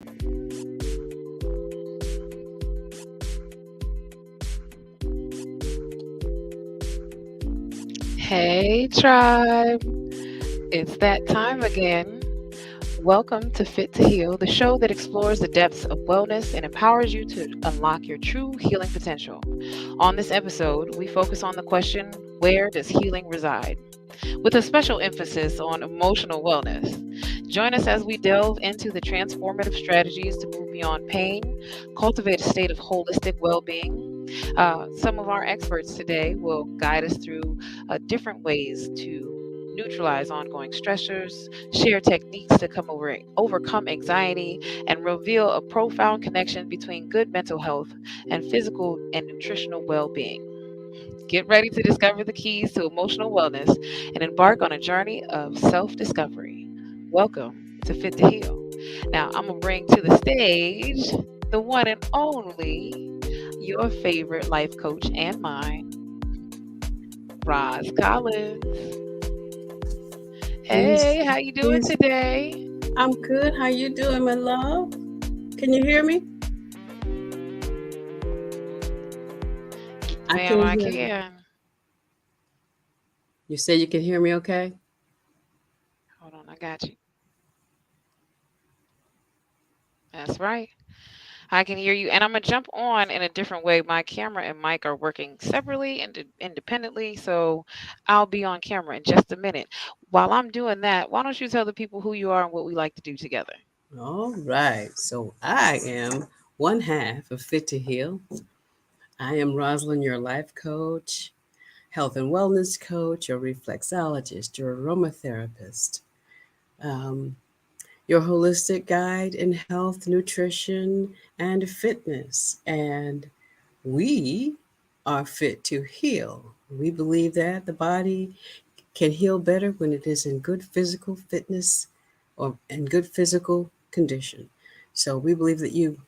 Hey, tribe. It's that time again. Welcome to Fit to Heal, the show that explores the depths of wellness and empowers you to unlock your true healing potential. On this episode, we focus on the question, where does healing reside? With a special emphasis on emotional wellness. Join us as we delve into the transformative strategies to move beyond pain, cultivate a state of holistic well being. Some of our experts today will guide us through different ways to neutralize ongoing stressors, share techniques to overcome anxiety, and reveal a profound connection between good mental health and physical and nutritional well being. Get ready to discover the keys to emotional wellness and embark on a journey of self discovery. Welcome to Fit to Heal. Now, I'm going to bring to the stage the one and only, your favorite life coach and mine, Roz Collins. Hey, how you doing today? I'm good. How you doing, my love? Can you hear me? Ma'am, I can. You say you can hear me okay? Hold on, I got you. That's right. I can hear you. And I'm going to jump on in a different way. My camera and mic are working separately and independently. So I'll be on camera in just a minute. While I'm doing that, why don't you tell the people who you are and what we like to do together? All right. So I am one half of Fit to Heal. I am Rosalind, your life coach, health and wellness coach, your reflexologist, your aromatherapist, um, your holistic guide in health, nutrition, and fitness. And we are fit to heal. We believe that the body can heal better when it is in good physical fitness or in good physical condition. So we believe that you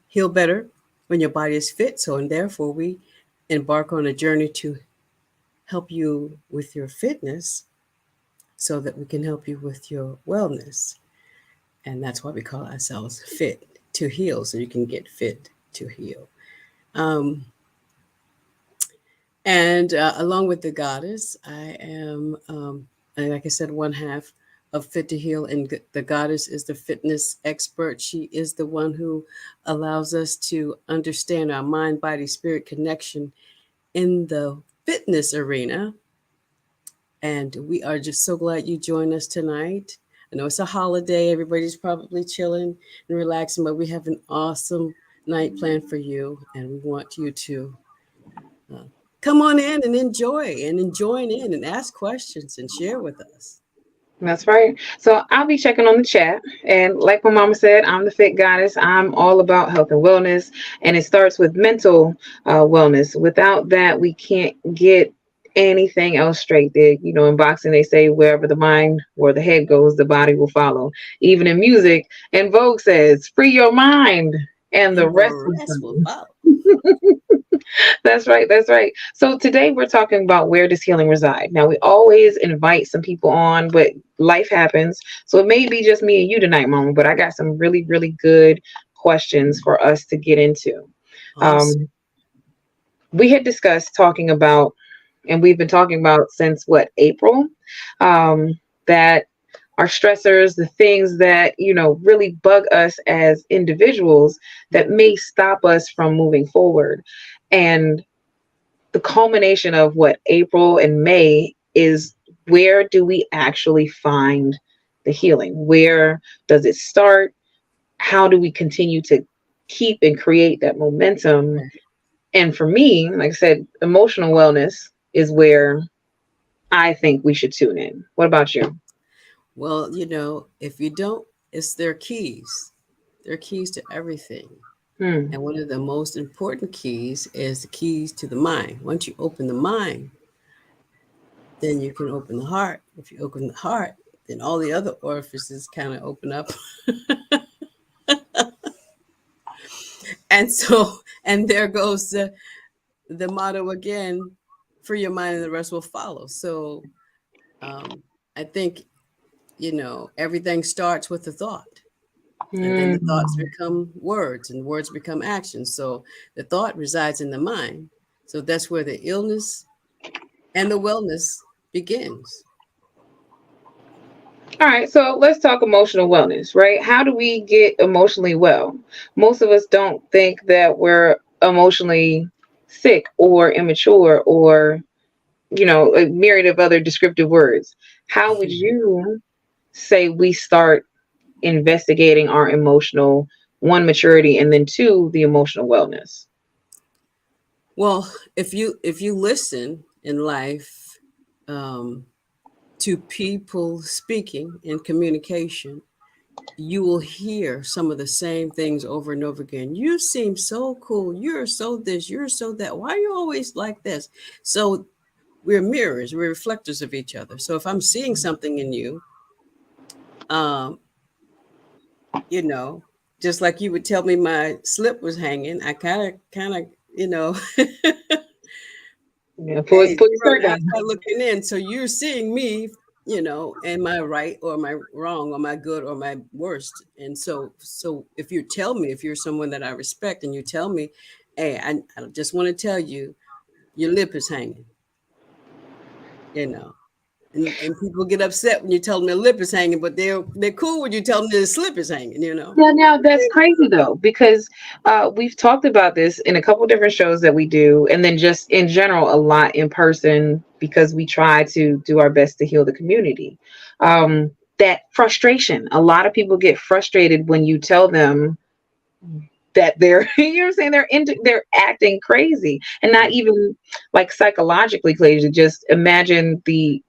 heal better when your body is fit. So, and therefore, we embark on a journey to help you with your fitness so that we can help you with your wellness. And that's why we call ourselves Fit to Heal, so you can get fit to heal. Um, and along with the goddess, I am, like I said, one half of Fit to Heal. And the goddess is the fitness expert. She is the one who allows us to understand our mind, body, spirit connection in the fitness arena. And we are just so glad you joined us tonight. I know it's a holiday. Everybody's probably chilling and relaxing, but we have an awesome night planned for you. And we want you to uh, come on in and join in and ask questions and share with us. That's right. So I'll be checking on the chat. And like my mama said, I'm the fit goddess. I'm all about health and wellness. And it starts with mental wellness. Without that, we can't get anything else straight. In boxing, they say wherever the mind or the head goes, the body will follow. Even in music, and Vogue says, free your mind and the rest will follow. That's right. That's right. So today we're talking about, where does healing reside? Now, we always invite some people on, but life happens. So it may be just me and you tonight, Mama, but I got some really, really good questions for us to get into. Awesome. We had discussed talking about, and we've been talking about since April, that our stressors, the things that, really bug us as individuals that may stop us from moving forward. And the culmination of April and May is, where do we actually find the healing? Where does it start? How do we continue to keep and create that momentum? And for me, like I said, emotional wellness is where I think we should tune in. What about you? Well, if you don't, it's their keys. They're keys to everything. And one of the most important keys is the keys to the mind. Once you open the mind, then you can open the heart. If you open the heart, then all the other orifices kind of open up. And there goes the motto again, free your mind and the rest will follow. So I think, everything starts with the thought. And then the thoughts Mm. become words, and words become actions. So the thought resides in the mind. So that's where the illness and the wellness begins. All right, so let's talk emotional wellness, right? How do we get emotionally well? Most of us don't think that we're emotionally sick or immature or, a myriad of other descriptive words. How would you say we start investigating our emotional, one, maturity, and then two, the emotional wellness? Well, if you listen in life, um, to people speaking in communication, you will hear some of the same things over and over again. You seem so cool. You're so this. You're so that. Why are you always like this? So we're mirrors. We're reflectors of each other. So if I'm seeing something in you, um, you know, just like you would tell me my slip was hanging, I kind of, you know, Yeah, hey, put your from skirt the down. outside looking in. So you're seeing me, am I right or am I wrong? Am I good or am I worst? And so if you tell me, if you're someone that I respect and you tell me, hey, I just want to tell you, your lip is hanging, you know. And people get upset when you tell them their lip is hanging, but they're cool when you tell them their slip is hanging, you know. Yeah, now that's crazy though, because we've talked about this in a couple different shows that we do, and then just in general, a lot in person because we try to do our best to heal the community. That frustration, a lot of people get frustrated when you tell them that they're, I'm saying, they're acting crazy, and not Right. even like psychologically crazy. Just imagine the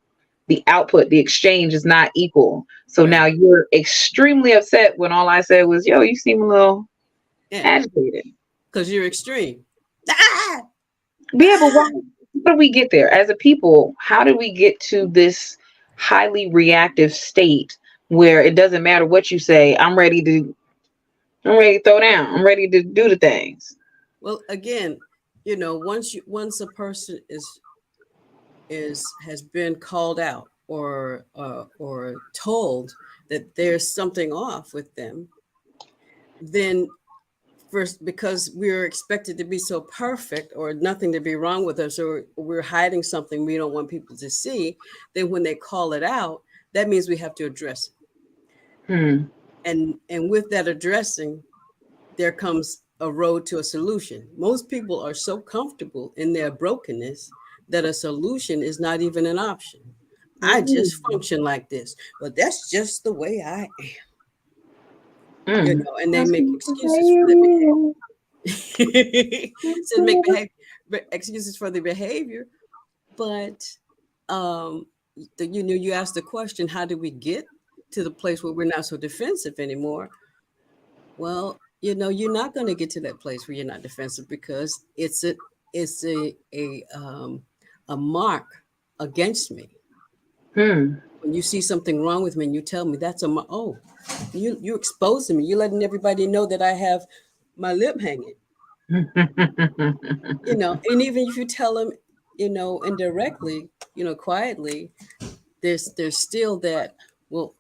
output, the exchange is not equal. So now Right. you're extremely upset when all I said was, yo, you seem a little Yeah. agitated. Because you're extreme. Ah! Yeah, but why? How do we get there as a people? How do we get to this highly reactive state where it doesn't matter what you say? I'm ready to throw down. I'm ready to do the things. Well, again, once a person is has been called out or told that there's something off with them, then first, because we're expected to be so perfect or nothing to be wrong with us, or we're hiding something we don't want people to see, then when they call it out, that means we have to address it. Hmm. And with that addressing, there comes a road to a solution. Most people are so comfortable in their brokenness that a solution is not even an option. I just Mm. function like this. Well, that's just the way I am, Mm. and they That's make the excuses for their way behavior. So they make it is. excuses for their behavior, but um, you ask the question, how do we get to the place where we're not so defensive anymore? Well, you're not going to get to that place where you're not defensive because it's a mark against me. Hmm. When you see something wrong with me and you tell me that's oh, you're exposing me. You're letting everybody know that I have my lip hanging. And even if you tell them, indirectly, quietly, there's still that, well,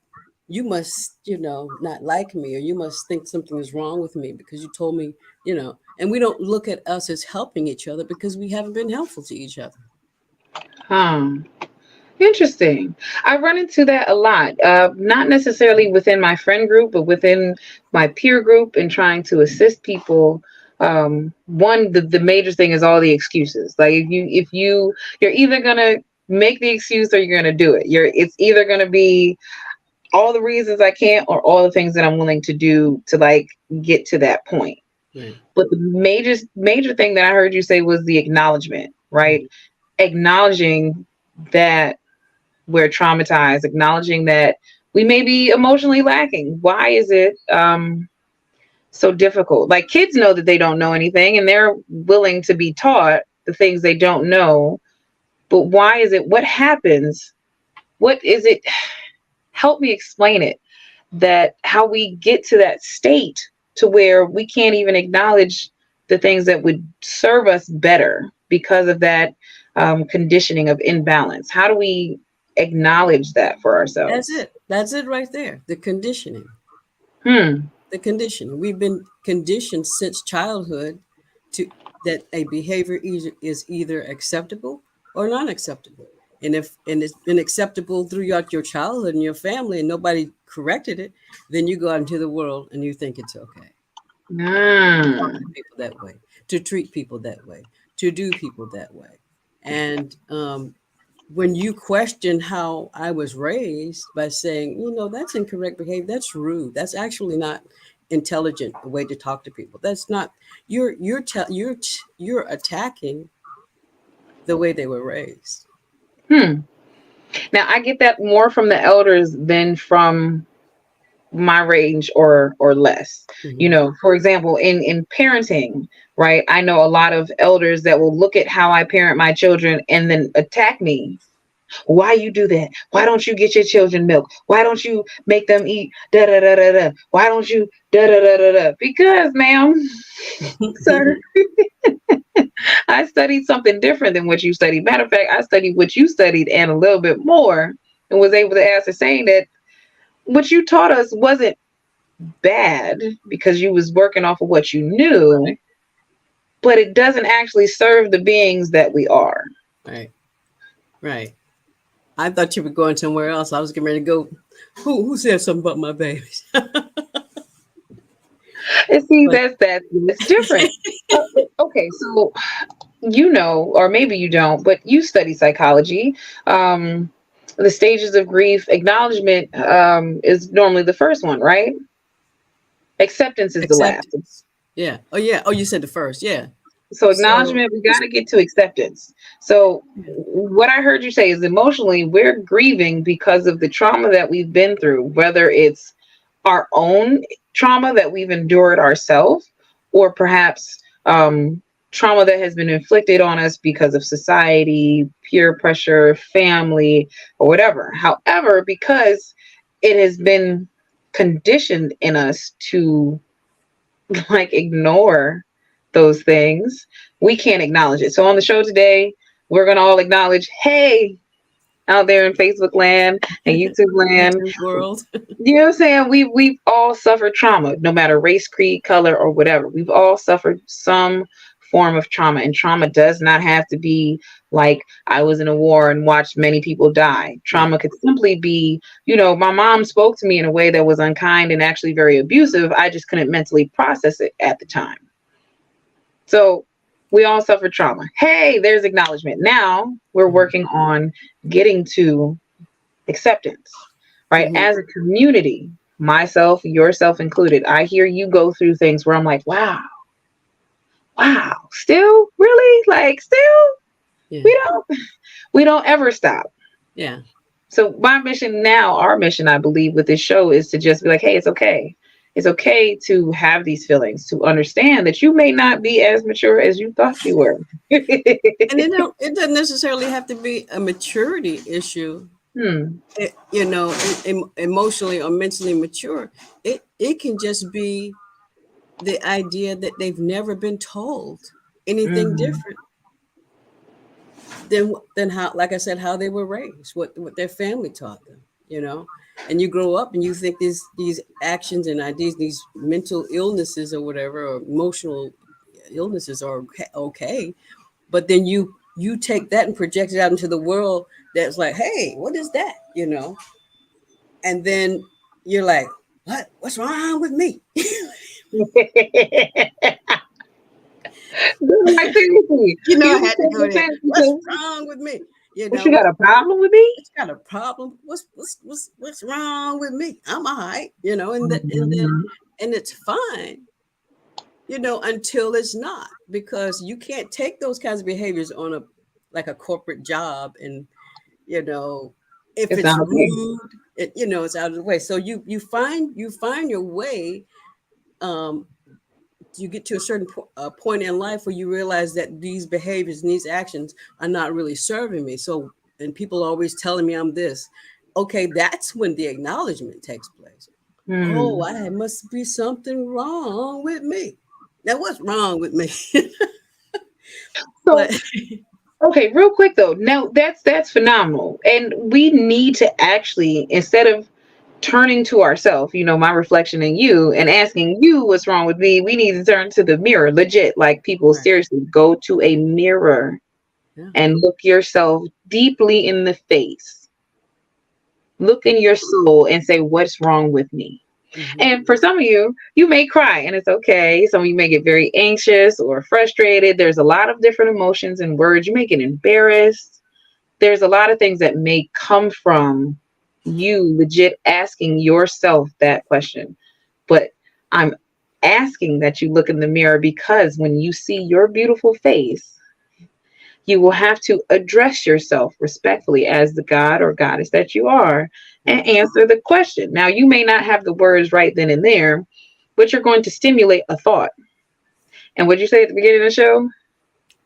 you must, not like me, or you must think something is wrong with me because you told me, and we don't look at us as helping each other because we haven't been helpful to each other. Huh. Interesting. I run into that a lot. Not necessarily within my friend group, but within my peer group and trying to assist people. One, the major thing is all the excuses. Like you're either gonna make the excuse or you're gonna do it. It's either gonna be all the reasons I can't or all the things that I'm willing to do to like get to that point. Right. But the major thing that I heard you say was the acknowledgement, right? Mhm. Acknowledging that we're traumatized, acknowledging that we may be emotionally lacking. Why is it so difficult? Like kids know that they don't know anything and they're willing to be taught the things they don't know. But why is it? What happens? What is it? Help me explain it. That how we get to that state to where we can't even acknowledge the things that would serve us better because of that conditioning of imbalance. How do we acknowledge that for That's ourselves? it. That's it right there. The conditioning. Hmm. the conditioning. We've been conditioned since childhood to that a behavior is either acceptable or non acceptable. And it's been acceptable throughout your childhood and your family and nobody corrected it, then you go out into the world and you think it's okay to talk to Mm. people that way, to treat people that way, to do people that way. And when you question how I was raised by saying, that's incorrect behavior, that's rude, that's actually not intelligent way to talk to people. That's not you're attacking the way they were raised. Hmm. Now I get that more from the elders than from my range or less. Hmm. For example, in parenting, right? I know a lot of elders that will look at how I parent my children and then attack me. Why you do that? Why don't you get your children milk? Why don't you make them eat da da da da da? Why don't you da da da da da? Because, ma'am, sir, I studied something different than what you studied. Matter of fact, I studied what you studied and a little bit more, and was able to ascertain that what you taught us wasn't bad because you was working off of what you knew, Right, but it doesn't actually serve the beings that we are. right, right. I thought you were going somewhere else. I was getting ready to go. Who said something about my babies? And see, But that's different. Okay, so or maybe you don't, but you study psychology. Um, the stages of grief, acknowledgement is normally the first one, right? Acceptance is the last. acceptance. Yeah. Oh yeah. Oh, you said the first. Yeah. So So acknowledgement, we got to get to acceptance. So what I heard you say is emotionally, we're grieving because of the trauma that we've been through, whether it's our own trauma that we've endured ourselves, or perhaps trauma that has been inflicted on us because of society, peer pressure, family, or whatever. However, because it has been conditioned in us to like ignore those things, we can't acknowledge it. So on the show today, we're going to all acknowledge, hey, out there in Facebook land and YouTube land, YouTube world. you know what I'm saying? We've all suffered trauma, no matter race, creed, color, or whatever. We've all suffered some form of trauma, and trauma does not have to be like I was in a war and watched many people die. Right. Trauma could simply be, my mom spoke to me in a way that was unkind and actually very abusive. I just couldn't mentally process it at the time. So we all suffer trauma. Hey, there's acknowledgement. Now we're Hmm. working on getting to acceptance, right? Hmm. As a community, myself, yourself included, I hear you go through things where I'm like, wow, wow, still really like still Yeah. we don't ever stop. Yeah. So my mission now, our mission, I believe, with this show is to just be like, hey, it's okay. It's okay to have these feelings, to understand that you may not be as mature as you thought you were. And it doesn't necessarily have to be a maturity issue. Hmm. Emotionally or mentally mature. It can just be the idea that they've never been told anything Mm. different than how, like I said, how they were raised, what their family taught them, and you grow up and you think these actions and ideas, these mental illnesses or whatever, or emotional illnesses are okay, but then you take that and project it out into the world that's like, hey, what is that, and then you're like, what's wrong with me? Like seriously, I you had to go said there. that What's because wrong with me? what, you got a problem with me? What's got a problem? What's wrong with me? I'm all right, Mhm. and it's fine, until it's not, because you can't take those kinds of behaviors on a like a corporate job, and you know if It's it's not okay. rude, it's out of the way. So you find your way. Um, you get to a certain point in life where you realize that these behaviors and these actions are not really serving me. So, and people are always telling me I'm this. Okay, that's when the acknowledgement takes place. Oh, Hmm. I must be something wrong with me. Now, what's wrong with me? So But okay, real quick though. Now that's phenomenal, and we need to actually, instead of turning to ourselves, my reflection in you, and asking you what's wrong with me, we need to turn to the mirror. Legit, like people Right. seriously go to a mirror Yeah. and look yourself deeply in the face. Look in your soul and say, what's wrong with me? Hmm. And for some of you, you may cry and it's okay. Some of you may get very anxious or frustrated. There's a lot of different emotions and words. You may get embarrassed. There's a lot of things that may come from you legit asking yourself that question. But I'm asking that you look in the mirror because when you see your beautiful face, you will have to address yourself respectfully as the God or goddess that you are and Hmm. answer the question. Now, you may not have the words right then and there, but you're going to stimulate a thought. And what did you say at the beginning of the show?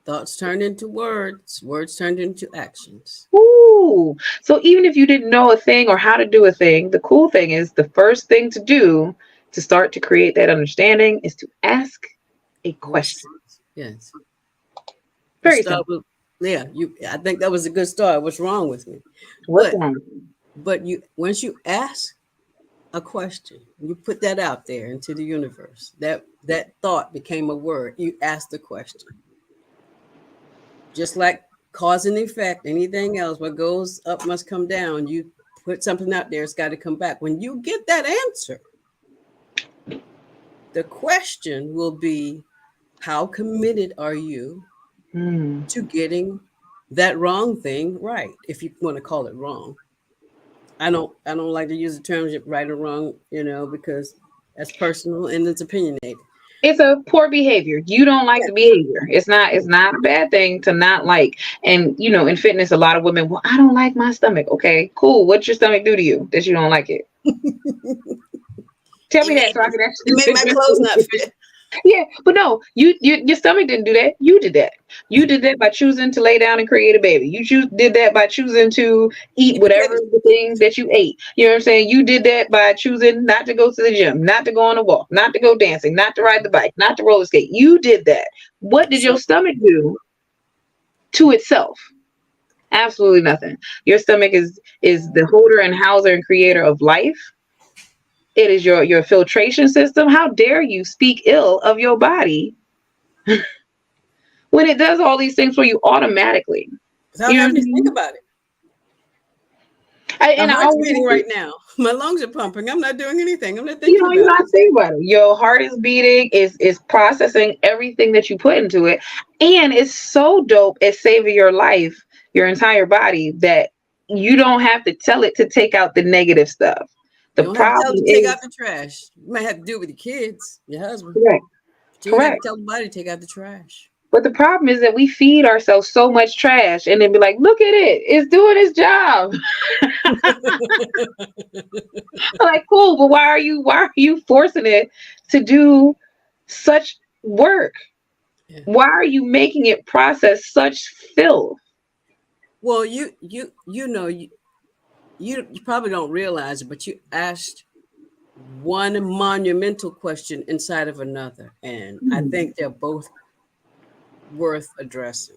Thoughts turned into words, words turned into actions. Ooh. So even if you didn't know a thing or how to do a thing, the cool thing is the first thing to do to start to create that understanding is to ask a question. Questions. Yes. You Very start simple. with, yeah, you I think that was a good start. What's wrong with me? What's But wrong with you? you once you ask a question, you put that out there into the universe. That thought became a word. You asked the question. Just like cause and effect, anything else, what goes up must come down. You put something out there, it's got to come back. When you get that answer, the question will be, how committed are you Hmm. to getting that wrong thing right, if you want to call it wrong? I don't like to use the terms right or wrong, because that's personal and it's opinionated. It's a poor behavior. You don't like Yeah. the behavior. It's not a bad thing to not like. And in fitness, a lot of women, well, I don't like my stomach. Okay, cool. What's your stomach do to you that you don't like it? Tell It me that made so I it made my clothes not can. fit. Yeah, but no, your stomach didn't do that. You did that. You did that by choosing to lay down and create a baby. Did that by choosing to eat Keep it whatever pregnant. the thing that you ate. You know what I'm saying? You did that by choosing not to go to the gym, not to go on a walk, not to go dancing, not to ride the bike, not to roller skate. You did that. What did your So stomach do to itself? Absolutely nothing. Your stomach is the holder and houser and creator of life. It is your filtration system. How dare you speak ill of your body when it does all these things for you automatically? without You know what having I to think mean? about it. My And I heart's always, beating right now. My lungs are pumping. I'm not doing anything. I'm not you thinking know, you're about not thinking about it. Your heart is beating, is processing everything that you put into it, and it's so dope at saving your life, your entire body, that you don't have to tell it to take out the negative stuff. You The don't have to tell problem them to take out is the trash. You might have to do it with your kids, your husband, correct, but you ain't got to correct. tell the body to take out the trash. But the problem is that we feed ourselves so much trash and then be like, look at it, it's doing its job. Like, cool, but why are you forcing it to do such work? Yeah. Why are you making it process such filth? Well, you probably don't realize it, but you asked one monumental question inside of another, and I Hmm. think they're both worth addressing.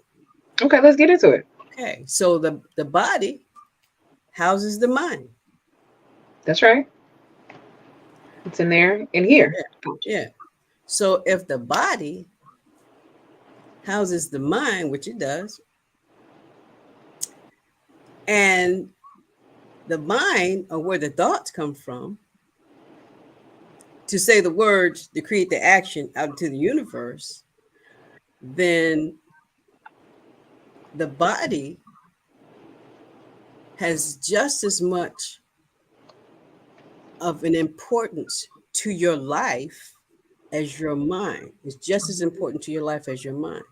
Okay, let's get into it. Okay, so the body houses the mind. That's right. It's in there and here. Yeah, yeah. So if the body houses the mind, which it does, and the mind, or where the thoughts come from, to say the words to create the action out into the universe, then the body has just as much of an importance to your life as your mind. It's just as important to your life as your mind.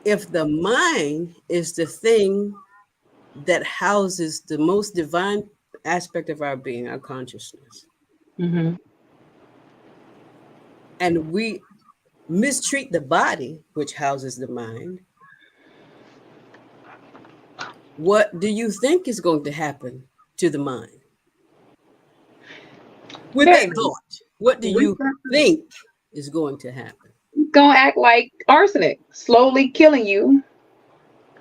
If the mind is the thing that houses the most divine aspect of our being, our consciousness, Hmm. and we mistreat the body, which houses the mind, what do you think is going to happen to the mind with Very that good. thought? What do We're you think is going to happen? gonna act like arsenic, slowly killing you.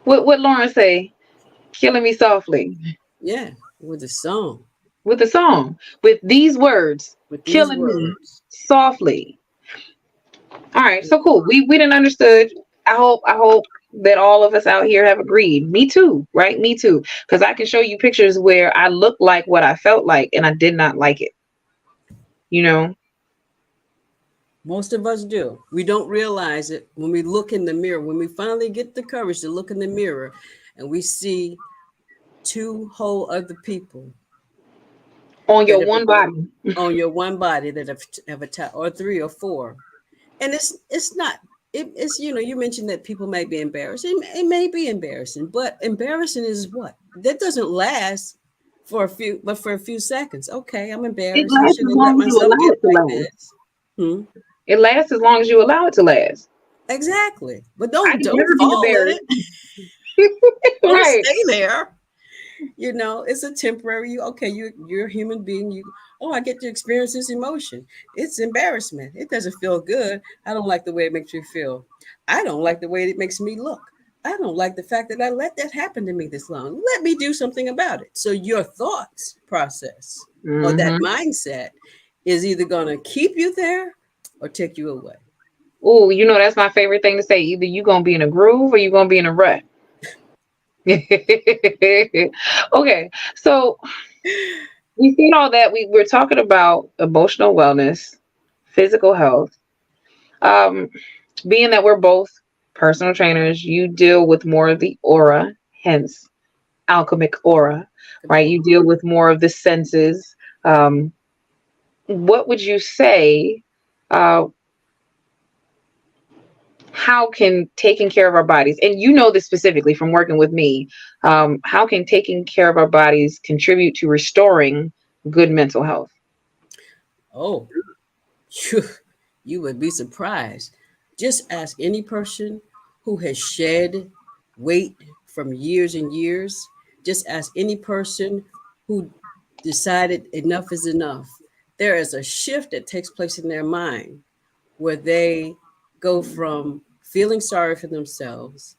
What Lauren say? Killing me softly. Yeah, with a song. with a song, with these words, with these killing me words. softly. All right, so cool. We didn't understood. I hope that all of us out here have agreed. Me too, right? Me too. Because I can show you pictures where I look like what I felt like and I did not like it. You know? Most of us do. We don't realize it when we look in the mirror. When we finally get the courage to look in the mirror and we see two whole other people On that your have one body. on your one body that have attacked, or three or four. And it's not it's you mentioned that people may be embarrassed. It may be embarrassing, but embarrassing is what? That doesn't last for a few seconds. Okay, I'm It embarrassed. I lasts as shouldn't let long as you myself allow get it to like last. this. Hmm? It lasts as long as you allow it to last. Exactly. But I can don't never be fall in embarrassed. it. Don't Right. stay there. It's a temporary. You're a human being. I get to experience this emotion. It's embarrassment. It doesn't feel good. I don't like the way it makes me feel. I don't like the way it makes me look. I don't like the fact that I let that happen to me this long. Let me do something about it. So your thoughts process, or that Mm-hmm. mindset, is either going to keep you there or take you away. Oh, that's my favorite thing to say. Either you gonna be in a groove or you gonna be in a rut. Okay, so we said all that. We're talking about emotional wellness, physical health. Um, Being that we're both personal trainers, you deal with more of the aura, hence alchemic aura, right? You deal with more of the senses. Um, what would you say? Uh, how can taking care of our bodies, and you know this specifically from working with me, how can taking care of our bodies contribute to restoring good mental health? Oh, you, you would be surprised. Just ask any person who has shed weight from years and years. Just ask any person who decided enough is enough. There is a shift that takes place in their mind where they go from feeling sorry for themselves,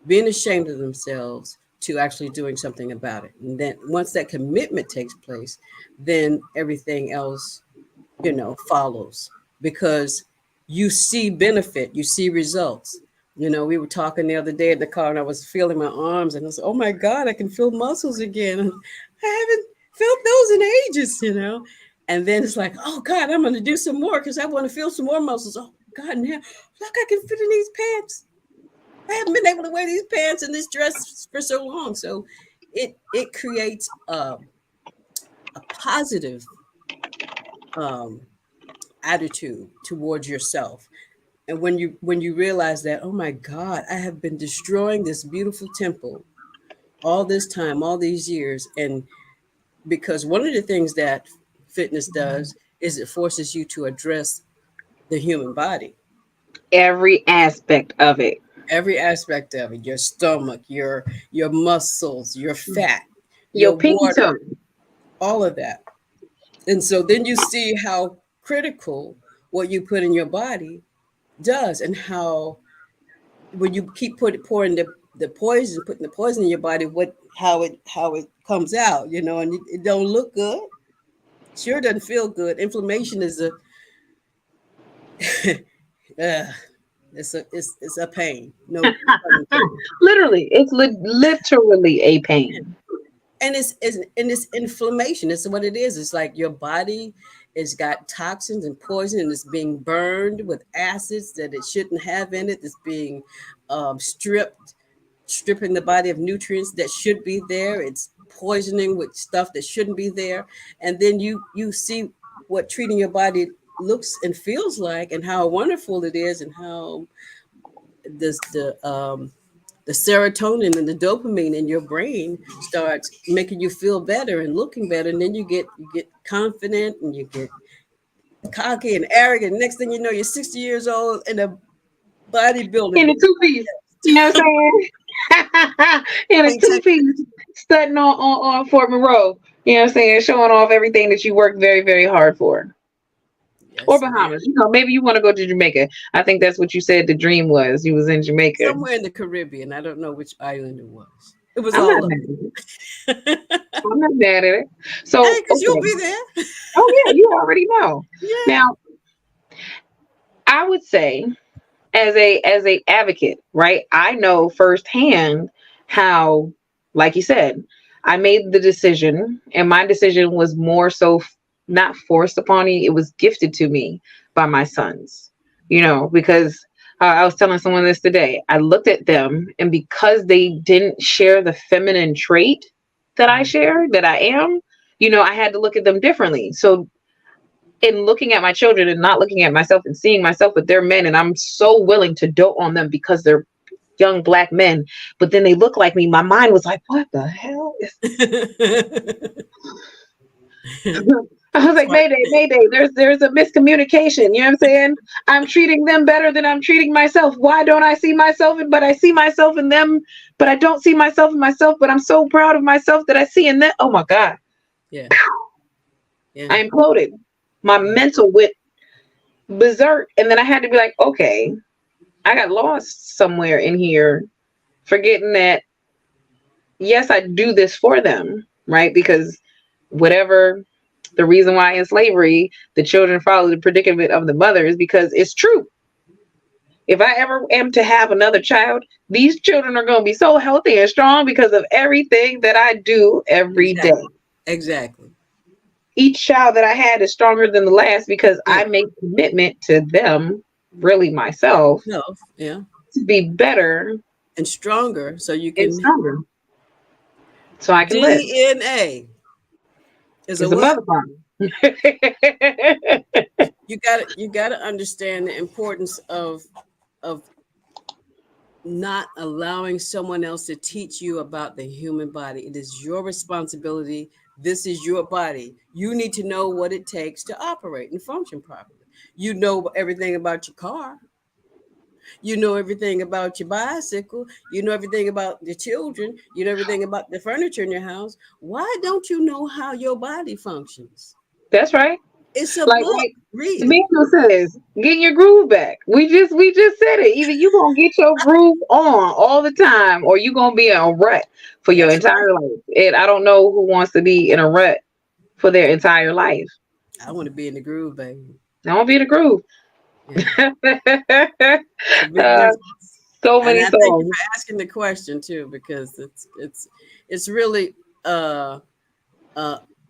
being ashamed of themselves, to actually doing something about it. And then once that commitment takes place, then everything else follows, because you see benefit, you see results. We were talking the other day in the car and I was feeling my arms and I was, oh my God, I can feel muscles again. I haven't felt those in ages. And then it's like, oh God, I'm going to do some more because I want to feel some more muscles. Oh God, now look, I can fit in these pants. I haven't been able to wear these pants and this dress for so long. So it creates a positive um, attitude towards yourself. And when you realize that, oh my God, I have been destroying this beautiful temple all this time, all these years. And because one of the things that fitness does is it forces you to address the human body, Every aspect of it. every aspect of it, your stomach, your muscles, your fat, your Your pinky toe. water, all of that. And so then you see how critical what you put in your body does, and how when you keep pouring the poison, putting the poison in your body, how it comes out, and it don't look good. Sure doesn't feel good. Inflammation is a uh, it's a pain. No pun intended. Literally, it's literally a pain. And it's inflammation. It's what it is. It's like your body has got toxins and poison, and it's being burned with acids that it shouldn't have in it. It's being stripping the body of nutrients that should be there. It's poisoning with stuff that shouldn't be there. And then you see what treating your body looks and feels like, and how wonderful it is, and how this the serotonin and the dopamine in your brain starts making you feel better and looking better. And then you get confident and you get cocky and arrogant. Next thing you know, you're 60 years old in a bodybuilding. In a two piece. You know what I'm saying? In a Ain't two taking piece, stunting on Fort Monroe. You know what I'm saying? Showing off everything that you worked very, very hard for. Or Yes, ma'am. Bahamas. Maybe you want to go to Jamaica. I think that's what you said the dream was. You was in Jamaica. Somewhere in the Caribbean. I don't know which island it was. It was I'm not all of mad at it. it. I'm not mad at it. So, Hey, because you'll okay. be there. Oh yeah, you already know. Yeah. Now, I would say as a advocate, right? I know firsthand how, like you said, I made the decision, and my decision was more so not forced upon me; it was gifted to me by my sons. Because I was telling someone this today. I looked at them, and because they didn't share the feminine trait that I share, that I am, I had to look at them differently. So in looking at my children and not looking at myself and seeing myself with their men, and I'm so willing to dote on them because they're young black men, but then they look like me. My mind was like, what the hell is I was like, Smart. Mayday, Mayday, there's a miscommunication. You know what I'm saying? I'm treating them better than I'm treating myself. Why don't I see myself but I see myself in them, but I don't see myself in myself, but I'm so proud of myself that I see in them. Oh my God. Yeah. Yeah. I imploded. My Yeah. mental went berserk. And then I had to be like, okay, I got lost somewhere in here, forgetting that, yes, I do this for them, right? Because whatever the reason why in slavery, the children follow the predicament of the mother is because it's true. If I ever am to have another child, these children are going to be so healthy and strong because of everything that I do every day. Exactly. Exactly. Each child that I had is stronger than the last because Yeah. I make commitment to them, really myself, Self. Yeah. to be better And stronger so you and can. stronger so I can live. DNA is a It's a what? motherfucker. You got to understand the importance of not allowing someone else to teach you about the human body. It is your responsibility. This is your body. You need to know what it takes to operate and function properly. You know everything about your car. You know everything about your bicycle. You know everything about the children. You know everything about the furniture in your house. Why don't you know how your body functions? That's right. It's a book. Like Read it. Emmanuel says, getting your groove back. We just said it. Either you gonna get your groove on all the time, or you gonna be in a rut for your That's right. entire life. And I don't know who wants to be in a rut for their entire life. I want to be in the groove, baby. I want to be in a groove. Yeah. It's a big uh, difference. so And many I thank you songs. for asking the question too, because it's really uh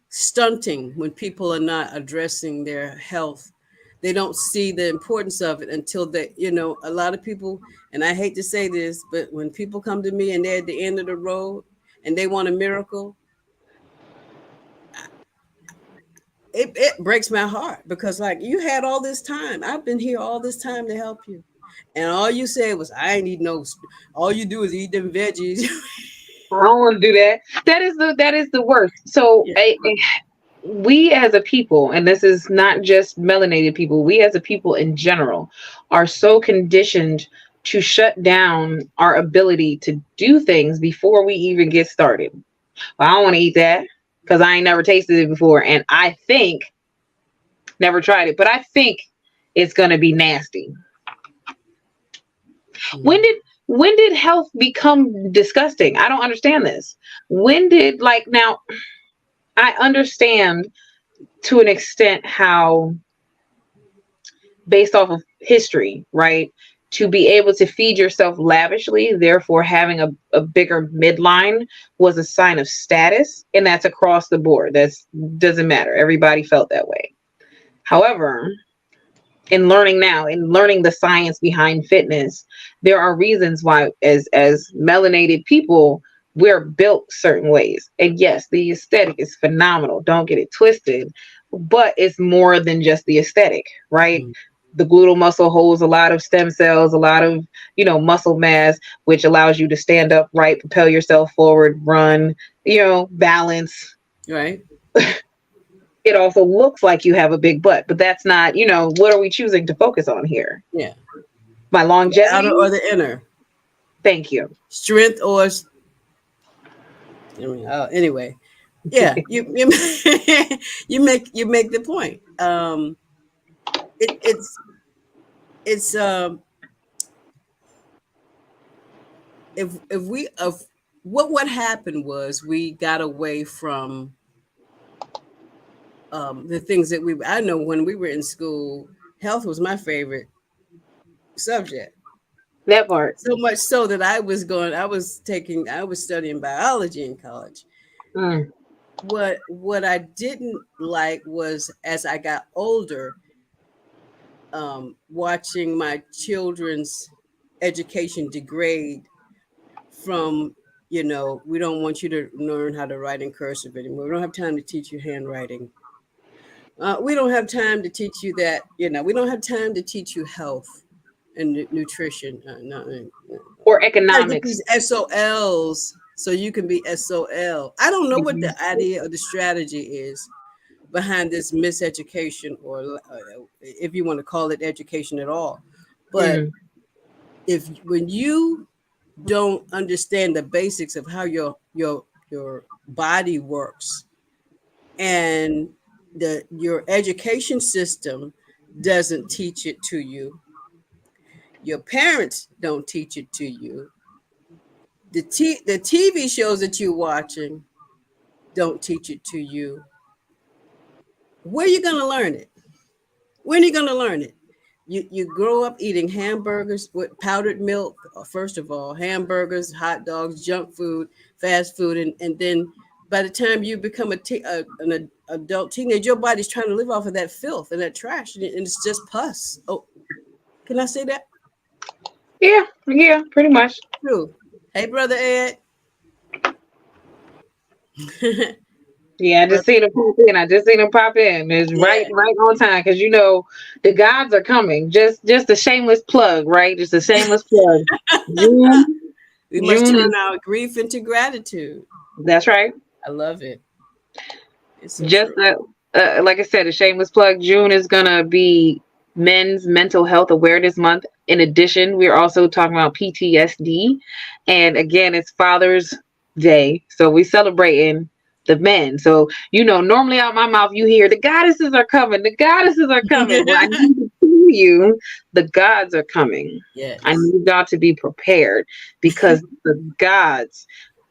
stunting when people are not addressing their health. They don't see the importance of it until a lot of people, and I hate to say this, but when people come to me and they're at the end of the road and they want a miracle, it breaks my heart because like you had all this time. I've been here all this time to help you. And all you said was, I ain't eat no, all you do is eat them veggies. I don't want to do that. That is the worst. So Yeah. we as a people, and this is not just melanated people, we as a people in general are so conditioned to shut down our ability to do things before we even get started. Well, I don't want to eat that because I ain't never tasted it before, and I think never tried it, but I think it's gonna be nasty. When Mm. did when did health become disgusting? I don't understand this. When did like now I understand to an extent how based off of history, right? To be able to feed yourself lavishly, therefore having a bigger midline was a sign of status, and that's across the board. That's doesn't matter. Everybody felt that way. However, in learning the science behind fitness, there are reasons why as melanated people we're built certain ways. And yes, the aesthetic is phenomenal. Don't get it twisted, but it's more than just the aesthetic, right? Mm. The gluteal muscle holds a lot of stem cells, a lot of, muscle mass, which allows you to stand upright, propel yourself forward, run, balance. Right? It also looks like you have a big butt, but that's not, what are we choosing to focus on here? Yeah. My The outer longevity? or the inner. Thank you. Strength or, anyway. Yeah. You, you make the point. It's if we what happened was we got away from the things that I know when we were in school, health was my favorite subject. That part. So much so that I was studying biology in college. Mm. What I didn't like was as I got older, watching my children's education degrade from, we don't want you to learn how to write in cursive anymore. We don't have time to teach you handwriting. We don't have time to teach you that, we don't have time to teach you health and nutrition. No, Or gotta get economics. these SOLs so you can be SOL. I don't know what the Mhm. idea or the strategy is behind this miseducation, or if you want to call it education at all. But Mhm. if when you don't understand the basics of how your body works, and your education system doesn't teach it to you, your parents don't teach it to you, the TV shows that you're watching don't teach it to you, where are you going to learn it? When are you going to learn it? You grow up eating hamburgers with powdered milk, first of all, hamburgers, hot dogs, junk food, fast food, and then by the time you become an adult teenager, your body's trying to live off of that filth and that trash, and it's just pus. Oh, can I say that? Yeah, yeah, pretty much. True. Hey, brother Ed. Yeah, I just Brother, seen him pop in. I just seen him pop in. It's right, yeah, right on time because the gods are coming. Just a shameless plug, right? Just a shameless plug. June, we must June turn is our grief into gratitude. that's right. I love it. It's so Just true. like I said, a shameless plug. June is gonna be Men's Mental Health Awareness Month. In addition, we're also talking about PTSD, and again, it's Father's Day, so we celebrating the men. So normally out my mouth you hear the goddesses are coming, the goddesses are coming. Well, I need to tell you, the gods are coming. I Yes. need y'all to be prepared because the gods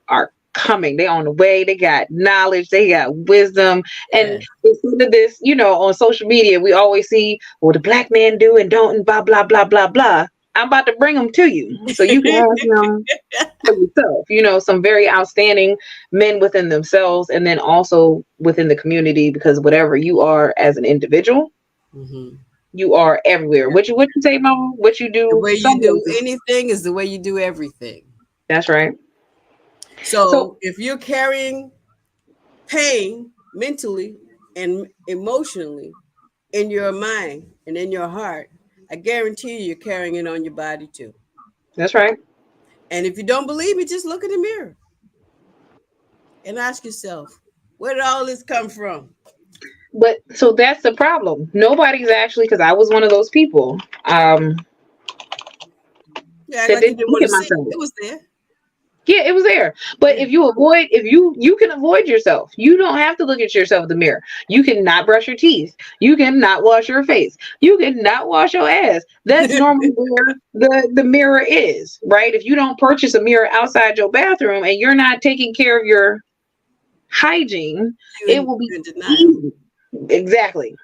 are coming. They on the way. They got knowledge. They got wisdom. And Yes. instead of this, on social media, we always see what the black man do and don't and blah blah blah blah blah. I'm about to bring them to you so you can ask them for yourself. Some very outstanding men within themselves, and then also within the community. Because whatever you are as an individual, Hmm. you are everywhere. What you say, Mama? What you The do? way you Somewhere. do anything is the way you do everything. That's right. So So if you're carrying pain mentally and emotionally in your mind and in your heart, I guarantee you're carrying it on your body too. that's right. And if you don't believe me, just look in the mirror and ask yourself, where did all this come from? But so that's the problem. Nobody's actually, because I was one of those people. You act That like you didn't didn't look want at to see it. myself. It was there. Yeah, it was there. But Yeah. if you can avoid yourself. You don't have to look at yourself in the mirror. You can not brush your teeth. You can not wash your face. You can not wash your ass. That's normally where the mirror is, right? If you don't purchase a mirror outside your bathroom and you're not taking care of your hygiene, it will be You're in denial. easy. Exactly.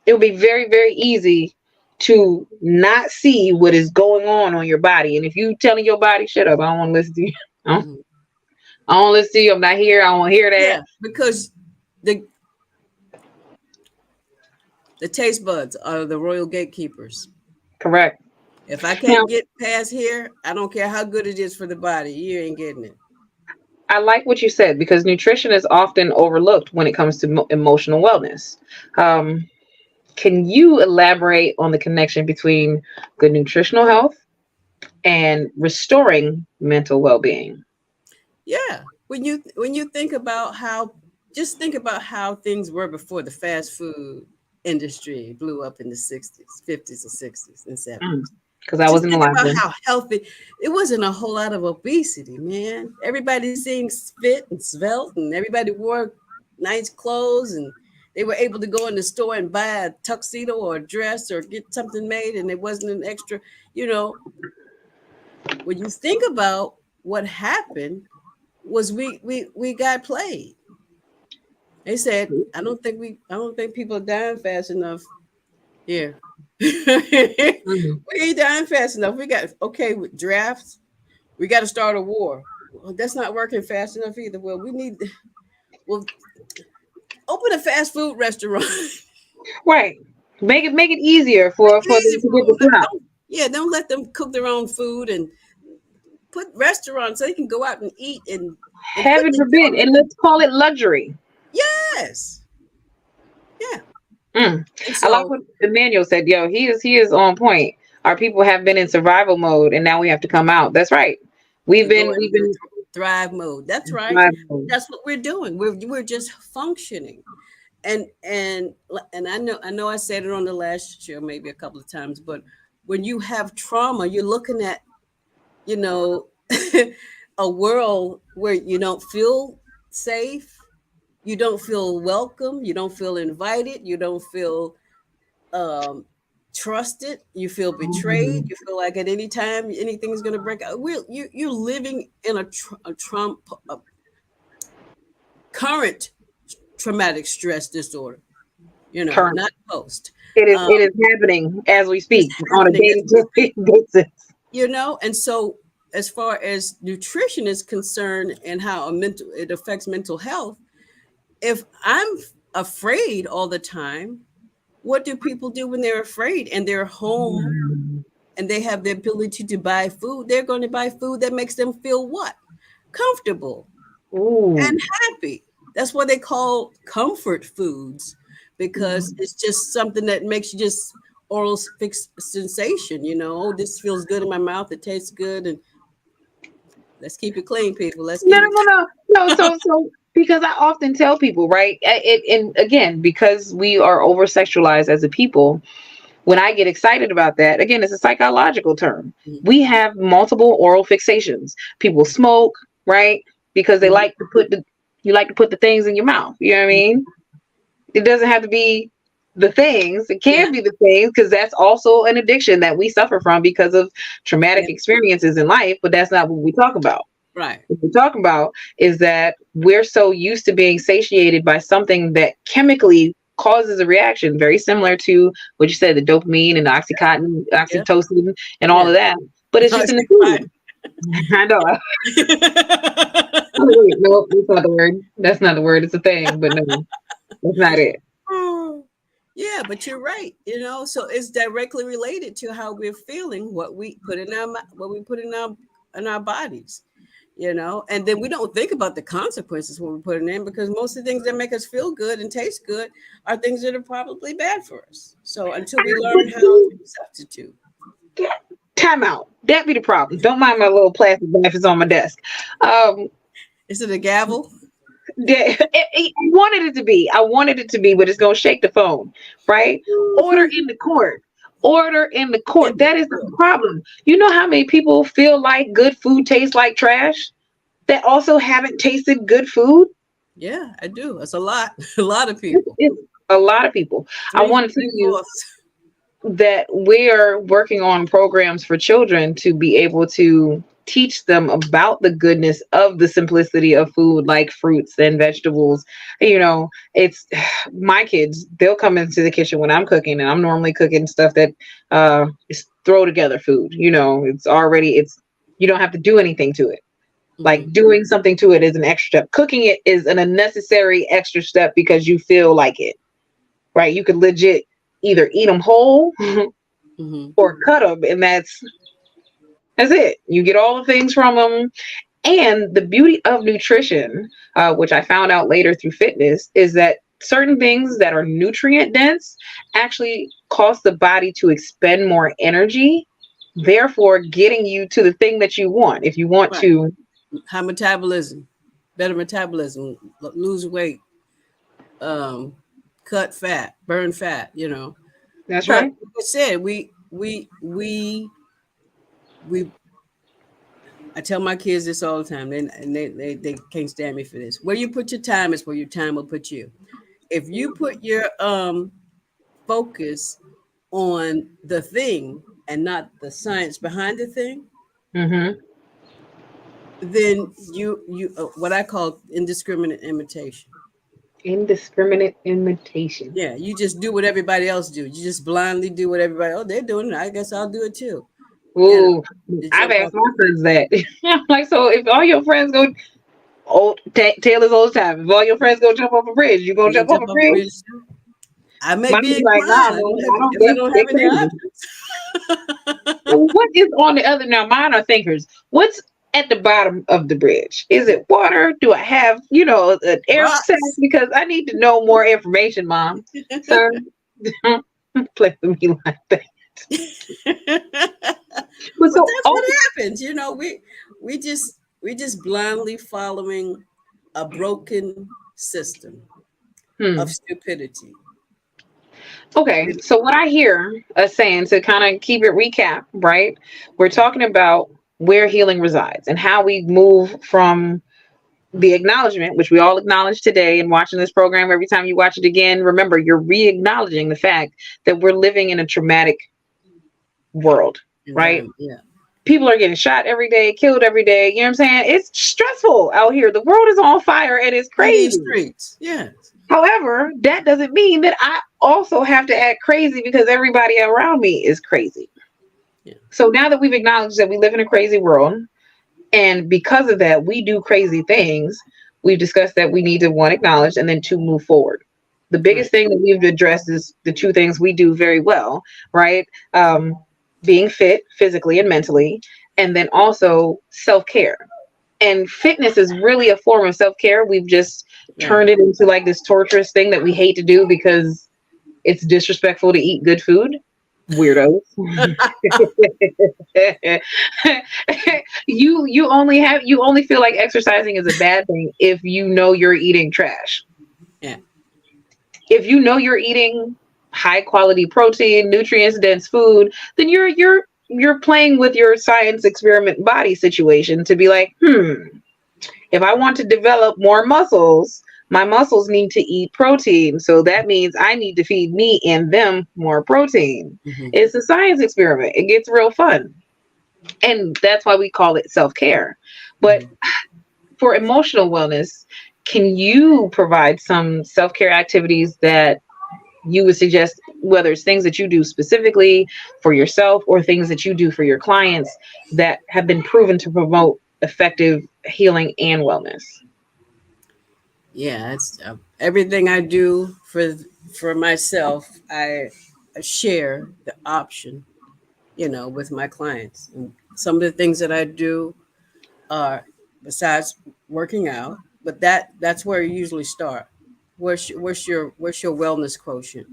It will be very, very easy to not see what is going on your body. And if you telling your body, shut up, I don't want to listen to you. Mhm. I don't listen to you. I'm not here. I don't want to hear that. Yeah, because the the taste buds are the royal gatekeepers. Correct. If I Now, can't get past here, I don't care how good it is for the body. You ain't getting it. I like what you said because nutrition is often overlooked when it comes to emotional wellness. Um, can you elaborate on the connection between good nutritional health and restoring mental well-being? Yeah. When you think about how just think about how things were before the fast food industry blew up in the 60s, 50s and 60s and 70s. Because I Just wasn't think alive about then. how healthy it wasn't a whole lot of obesity, man. Everybody seemed fit and svelte, and everybody wore nice clothes, and they were able to go in the store and buy a tuxedo or a dress or get something made, and it wasn't an extra, you know. When you think about what happened, was we got played. They said, I don't think people are dying fast enough here. We Mhm. ain't dying fast enough. We got okay with drafts. We got to start a war. Well, that's not working fast enough either. Well, open a fast food restaurant. Right. Make it easier Make for it them easy to for get them. the job. Yeah, don't let them cook their own food and put restaurants so they can go out and eat and put Heaven the forbid, and let's call it luxury. yes, yeah. Mm. And I like so what Emmanuel said. Yo, he is on point. Our people have been in survival mode, and now we have to come out. That's right. to go We've into been thrive mode. That's in right. survival mode. That's what we're doing. We're just functioning. And I know I said it on the last show maybe a couple of times, but when you have trauma, you're looking at, you know, a world where you don't feel safe, you don't feel welcome, you don't feel invited, you don't feel um, trusted, you feel betrayed, Mhm. you feel like at any time anything's going to break out. You're living in a Trump a current traumatic stress disorder, Current. not post. Um, It is happening as we it's speak on a happening as we day-to-day speak, basis. and so as far as nutrition is concerned and how it affects mental health, if I'm afraid all the time, what do people do when they're afraid and they're home Mhm. and they have the ability to buy food? They're going to buy food that makes them feel what? Comfortable and Ooh. happy. That's what they call comfort foods because Mhm. it's just something that makes you just oral fix sensation. Oh, this feels good in my mouth. It tastes good. And let's keep it clean, people. Let's No, keep no, it no, no, no. So because I often tell people, right? And again, because we are over sexualized as a people, when I get excited about that, again, it's a psychological term. clean. We have multiple oral fixations. People smoke, right? Because they Mhm, like to put the you like to put the things in your mouth. You know what I mhm. mean? It doesn't have to be the things. It Yeah, can be the things because that's also an addiction that we suffer from because of traumatic yeah, experiences in life. But that's not what we talk about. right. What we're talking about is that we're so used to being satiated by something that chemically causes a reaction very similar to what you said, the dopamine and the oxycontin, Yeah, oxytocin, and all yeah. of that. But it's just in the food. I know. Oh, wait, no, that's not the word. That's not the word. It's a thing, but no, that's not it. Oh, yeah, but you're right. So it's directly related to how we're feeling, what we put in what we put in our bodies. And then we don't think about the consequences when we put it in because most of the things that make us feel good and taste good are things that are probably bad for us. So until we But learn how to see, substitute, time out. That be the problem. Don't mind my little plastic knife is on my desk. Um, is it a gavel? I wanted it to be. I wanted it to be, but it's gonna shake the phone, right? Order in the court. Order in the court. In the That is the court. problem. You know how many people feel like good food tastes like trash that also haven't tasted good food? Yeah, I do. That's a lot. A lot of people. It's a lot of people. I want to tell Three you fourths. that we are working on programs for children to be able to teach them about the goodness of the simplicity of food like fruits and vegetables. It's my kids, they'll come into the kitchen when I'm cooking, and I'm normally cooking stuff that is throw together food. It's you don't have to do anything to it. Hmm. Like doing something to it is an extra step. Cooking it is an unnecessary extra step because you feel like it, right? You could legit either eat them whole Hmm. or cut them, and that's it. You get all the things from them. And the beauty of nutrition, which I found out later through fitness, is that certain things that are nutrient dense actually cause the body to expend more energy, therefore getting you to the thing that you want. If you want Right. to, High metabolism, better metabolism, lose weight, um, cut fat, burn fat. that's But right. like I said, we. I tell my kids this all the time, and they can't stand me for this. Where you put your time is where your time will put you. If you put your focus on the thing and not the science behind the thing, Hmm. then you what I call indiscriminate imitation. Indiscriminate imitation. Yeah, you just do what everybody else do. You just blindly do what everybody. Oh, they're doing it. I guess I'll do it too. You know, Ooh, to I've jump asked off. my friends that. I'm like, so if all your friends go, Taylor's old time, if all your friends go jump off a bridge, you gonna You gonna jump off jump a off a bridge? bridge too? I may Mine be be like, nah, inclined. I no, don't have I don't. if I don't They have any crazy. options. Well, what is on the other? Now, mine are thinkers. What's at the bottom of the bridge? Is it water? Do I have, an air sac? Rocks. Because I need to know more information, Mom. Sir, don't play with me like that. But But so, that's what happens. We just blindly following a broken system of stupidity. okay. So what I hear us saying to kind of keep it recap, right? We're talking about where healing resides and how we move from the acknowledgement, which we all acknowledge today, and watching this program, every time you watch it again, remember you're re-acknowledging the fact that we're living in a traumatic world, right? Environment. Yeah. People are getting shot every day, killed every day. You know what I'm saying? It's stressful out here. The world is on fire and it's In these crazy. streets. Yes. However, that doesn't mean that I also have to act crazy because everybody around me is crazy. Yeah. So now that we've acknowledged that we live in a crazy world, and because of that, we do crazy things, we've discussed that we need to, one, acknowledge, and then two, move forward. The Right. biggest thing that we've addressed is the two things we do very well, right? Being fit physically and mentally, and then also self care. And fitness is really a form of self care. We've just Right. turned it into like this torturous thing that we hate to do because it's disrespectful to eat good food. Weirdos. You only feel like exercising is a bad thing if you know you're eating trash. Yeah. If you know you're eating high quality protein, nutrients dense food, then you're playing with your science experiment body situation to be like, if I want to develop more muscles, my muscles need to eat protein. So that means I need to feed me and them more protein. Hmm. It's a science experiment. It gets real fun. And that's why we call it self care. But Hmm. for emotional wellness, can you provide some self care activities that you would suggest, whether it's things that you do specifically for yourself or things that you do for your clients that have been proven to promote effective healing and wellness? Yeah. It's everything I do for myself. I share the option, with my clients. And some of the things that I do are besides working out, but that's where you usually start. What's your wellness quotient?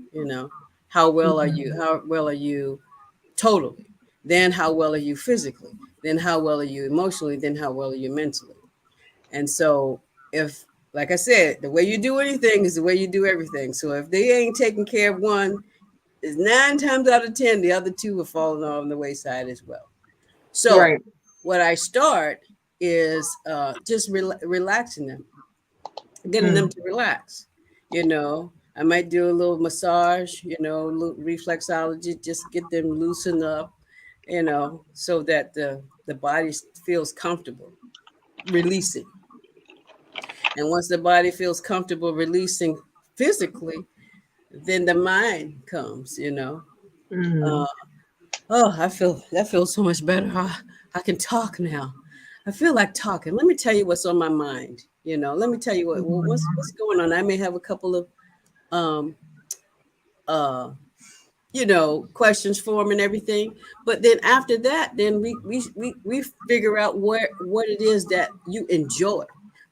How well are you? Mhm. How well are you totally? Then how well are you physically? Then how well are you emotionally? Then how well are you mentally? And so if like I said, the way you do anything is the way you do everything. So if they ain't taking care of one, is 9 times out of 10, the other two are falling off the wayside as well. So, Right. what I start is just relaxing them, getting them Mm. to relax. I might do a little massage, reflexology, just get them loosened up, so that the body feels comfortable releasing. And once the body feels comfortable releasing physically, then the mind comes. Mm. Uh, Oh, I feel that feels so much better. I can talk now. I feel like talking. Let me tell you what's on my mind. Let me tell you what's Mhm. going on. I may have a couple of um uh questions for them and everything. But then after that, then we figure out what it is that you enjoy.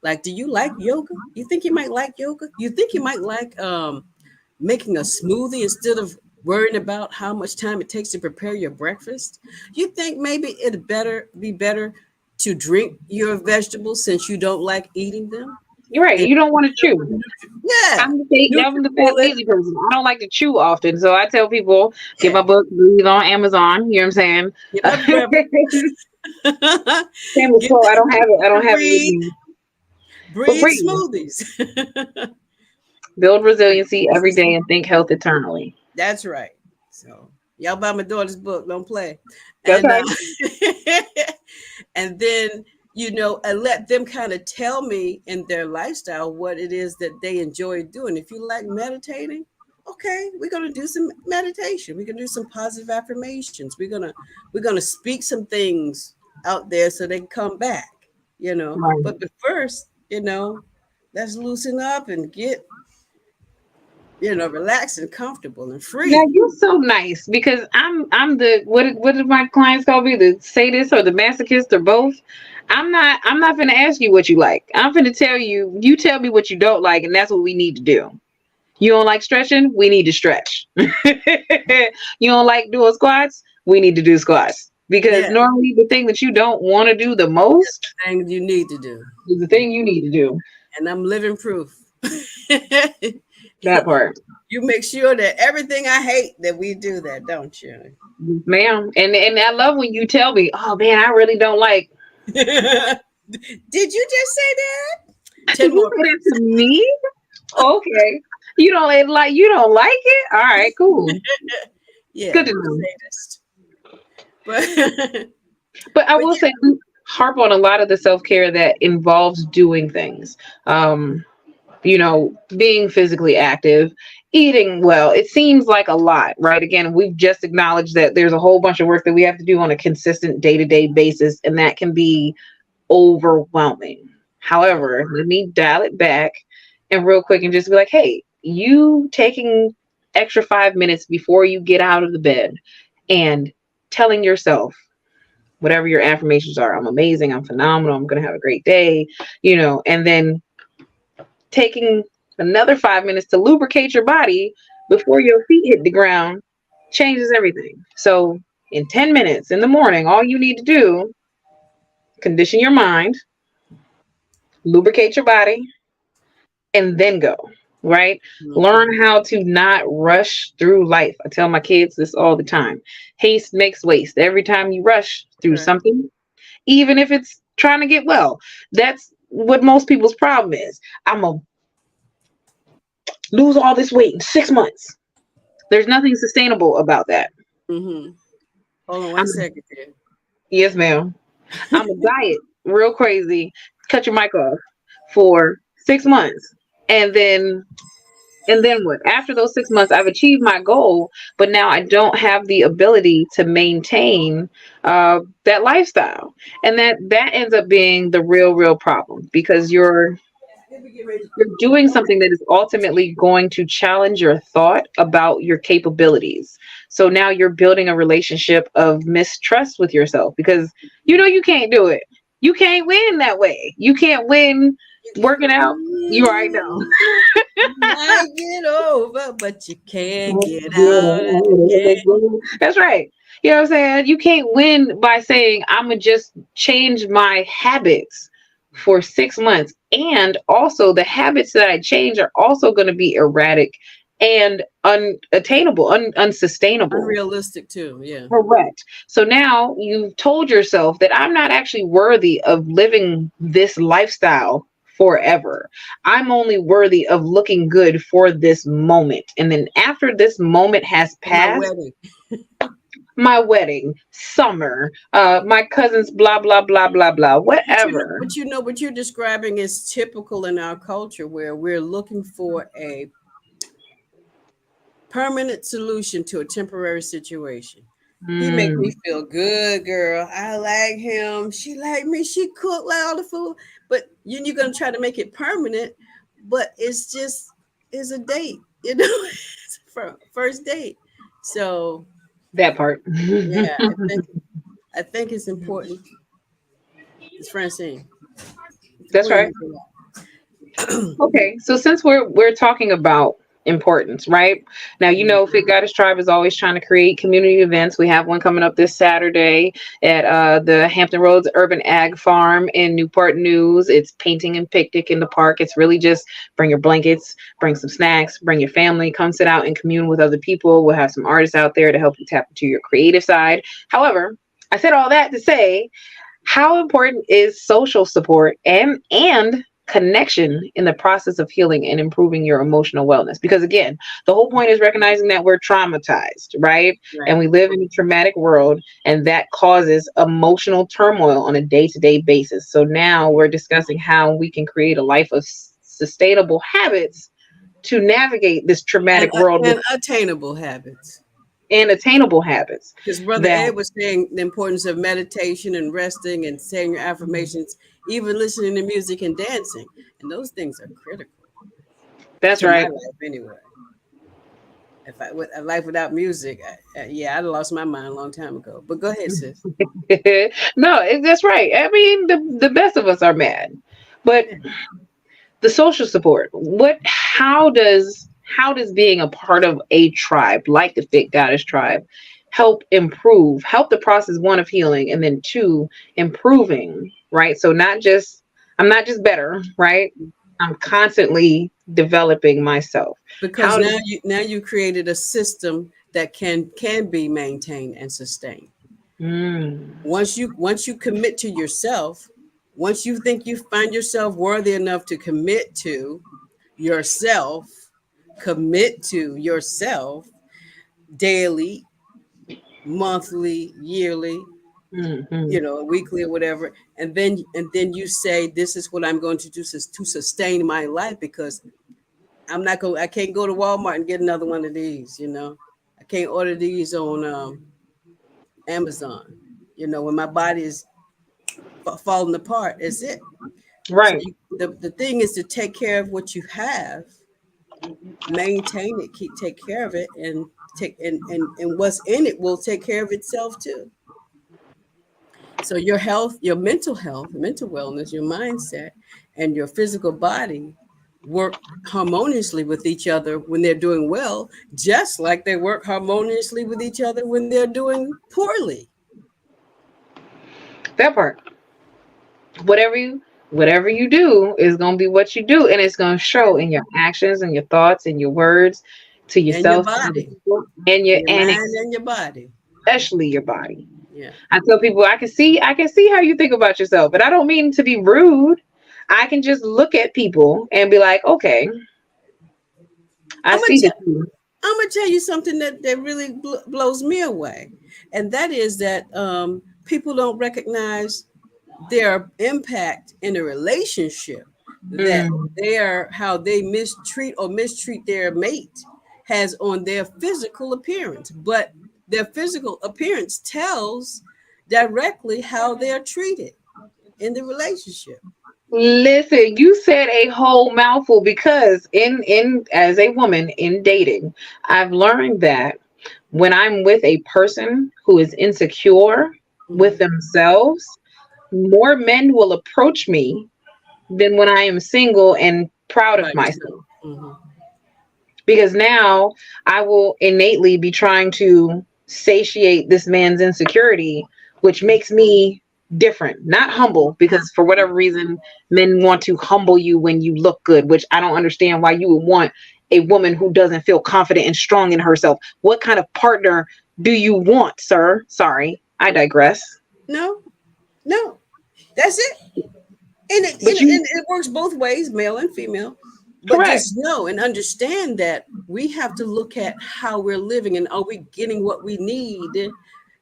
Like, do you like yoga? You think you might like yoga? You think you might like making a smoothie instead of worrying about how much time it takes to prepare your breakfast? You think maybe it'd be better to drink your vegetables since you don't like eating them? You're right. And You don't want to chew. yeah, I'm the NutriBullet. lazy person. I don't like to chew often. So I tell people, get Yeah, my book, read on Amazon. You know what I'm get my breakfast. saying? Shameless Get quote. I the, don't have it. I don't have it with breathe, me. But breathe breathe. smoothies. Build resiliency every day and think health eternally. That's right. So y'all buy my daughter's book. Don't play. And Okay. and then and let them kind of tell me in their lifestyle what it is that they enjoy doing. If you like meditating, okay, we're going to do some meditation. We're going to do some positive affirmations. We're going to speak some things out there so they can come back. Right. But first, let's loosen up and get, relaxed and comfortable and Now free. you're so nice because I'm the what did my clients call me, the sadist or the masochist or both. I'm not gonna ask you what you like. I'm gonna tell you. You tell me what you don't like, and that's what we need to do. You don't like stretching? We need to stretch. You don't like doing squats? We need to do squats because Yeah, normally the thing that you don't want to do the most things you need to do. is the thing you need to do. And I'm living proof. That part. You make sure that everything I hate that we do that, don't you? Ma'am. And I love when you tell me, oh man, I really don't like. Did you just say that? Did 10 you more. say that to me? Okay. You don't like it? All right, cool. Yeah, Good to know. sadist. But But I but will yeah, say we harp on a lot of the self-care that involves doing things. Being physically active, eating well. It seems like a lot, right? Again, we've just acknowledged that there's a whole bunch of work that we have to do on a consistent day-to-day basis, and that can be overwhelming. However, let me dial it back and real quick and just be like, hey, you taking extra 5 minutes before you get out of the bed and telling yourself whatever your affirmations are, I'm amazing, I'm phenomenal, I'm going to have a great day, and then taking another 5 minutes to lubricate your body before your feet hit the ground changes everything. So, in 10 minutes in the morning, all you need to do, condition your mind, lubricate your body, and then go, right? mhm, Learn how to not rush through life. I tell my kids this all the time. Haste makes waste. Every time you rush through right. something, even if it's trying to get well, that's what most people's problem is. I'm going to lose all this weight in 6 months. There's nothing sustainable about that. Mm-hmm. Hold on one I'm second there. Yes, ma'am. I'm a diet real crazy. Cut your mic off for 6 months, and then what? After those 6 months, I've achieved my goal, but now I don't have the ability to maintain that lifestyle, and that ends up being the real problem because you're doing something that is ultimately going to challenge your thought about your capabilities. So now you're building a relationship of mistrust with yourself because you can't do it. You can't win that way. You can't win working out. You already know. You might get over, but you can't get out Yeah, again. that's right. You know what I'm saying? You can't win by saying, I'm going to just change my habits for 6 months. And also, the habits that I change are also going to be erratic and unattainable, unsustainable. Unrealistic too. Yeah. Correct. So now you've told yourself that I'm not actually worthy of living this lifestyle forever. I'm only worthy of looking good for this moment. And then after this moment has For my passed, wedding. my wedding, summer, my cousin's blah, blah, blah, blah, blah, But you know, whatever. but you know what you're describing is typical in our culture where we're looking for a permanent solution to a temporary situation. He make me Mm, feel good, girl. I like him. She like me. She cook like all the food. But you're gonna try to make it permanent, but it's a date, it's for first date. So that part. yeah, I think it's important. It's Francine. It's That's important right. to do Okay, so since we're talking about importance, right? Now Fit Goddess Tribe is always trying to create community events. We have one coming up this Saturday at the Hampton Roads Urban Ag Farm in Newport News. It's painting and picnic in the park. It's really just bring your blankets, bring some snacks, bring your family, come sit out and commune with other people. We'll have some artists out there to help you tap into your creative side. However, I said all that to say how important is social support and connection in the process of healing and improving your emotional wellness. Because again, the whole point is recognizing that we're traumatized, right? And Right. we live in a traumatic world, and that causes emotional turmoil on a day-to-day basis. So now we're discussing how we can create a life of sustainable habits to navigate this traumatic world with And attainable habits. and attainable habits Because Brother that Ed was saying the importance of meditation and resting and saying your affirmations, even listening to music and dancing. And those things are critical that's to my right. life anyway. If I with a life without music, yeah, I'd have lost my mind a long time ago. But go ahead, sis. No, that's right. I mean, the best of us are mad, but Yeah. the social support. How does being a part of a tribe like the Fit Goddess tribe help the process, one, of healing, and then two, improving, right? So not just I'm not just better, right? I'm constantly developing myself. Because How does now you created a system that can be maintained and sustained. mm, Once you commit to yourself, once you think you find yourself worthy enough to commit to yourself, commit to yourself daily, monthly, yearly, mhm. weekly or whatever, and then you say, this is what I'm going to do to sustain my life, because I can't go to Walmart and get another one of these. I can't order these on Amazon. When my body is falling apart, it's it. So Right. the thing is to take care of what you have, maintain it, take care of it, and take and what's in it will take care of itself too. So your health, your mental wellness, your mindset, and your physical body work harmoniously with each other when they're doing well, just like they work harmoniously with each other when they're doing poorly. That part. Whatever you do is going to be what you do, and it's going to show in your actions and your thoughts and your words to And your yourself, to other body, people, and your your and mind and your body. especially your body. Yeah. I tell people I can see how you think about yourself, but I don't mean to be rude. I can just look at people and be like, okay, I I'm gonna see that you. I'm gonna tell you something that really blows me away, and that is that people don't recognize their impact in a relationship, that Mm, how they mistreat their mate has on their physical appearance, but their physical appearance tells directly how they're treated in the relationship. listen, you said a whole mouthful, because in as a woman in dating, I've learned that when I'm with a person who is insecure with Hmm. themselves, more men will approach me than when I am single and proud By of yourself. myself. Hmm. Because now I will innately be trying to satiate this man's insecurity, which makes me different, not humble, because for whatever reason, men want to humble you when you look good, which I don't understand why you would want a woman who doesn't feel confident and strong in herself. What kind of partner do you want, sir? Sorry, I digress. No, no, that's it. And But you, it works both ways, male and female. But correct. just know and understand that we have to look at how we're living, and are we getting what we need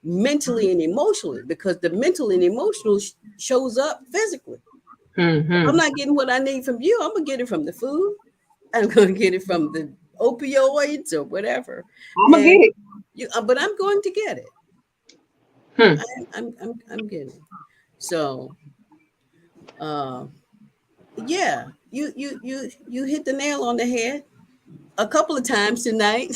mentally and emotionally? Because the mental and emotional shows up physically. If I'm Hmm. not getting what I need from you, I'm gonna get it from the food. I'm gonna get it from the opioids or whatever. I'm gonna get And it. but I'm going to get it. Hmm. I'm getting it. So uh, yeah, you hit the nail on the head a couple of times tonight.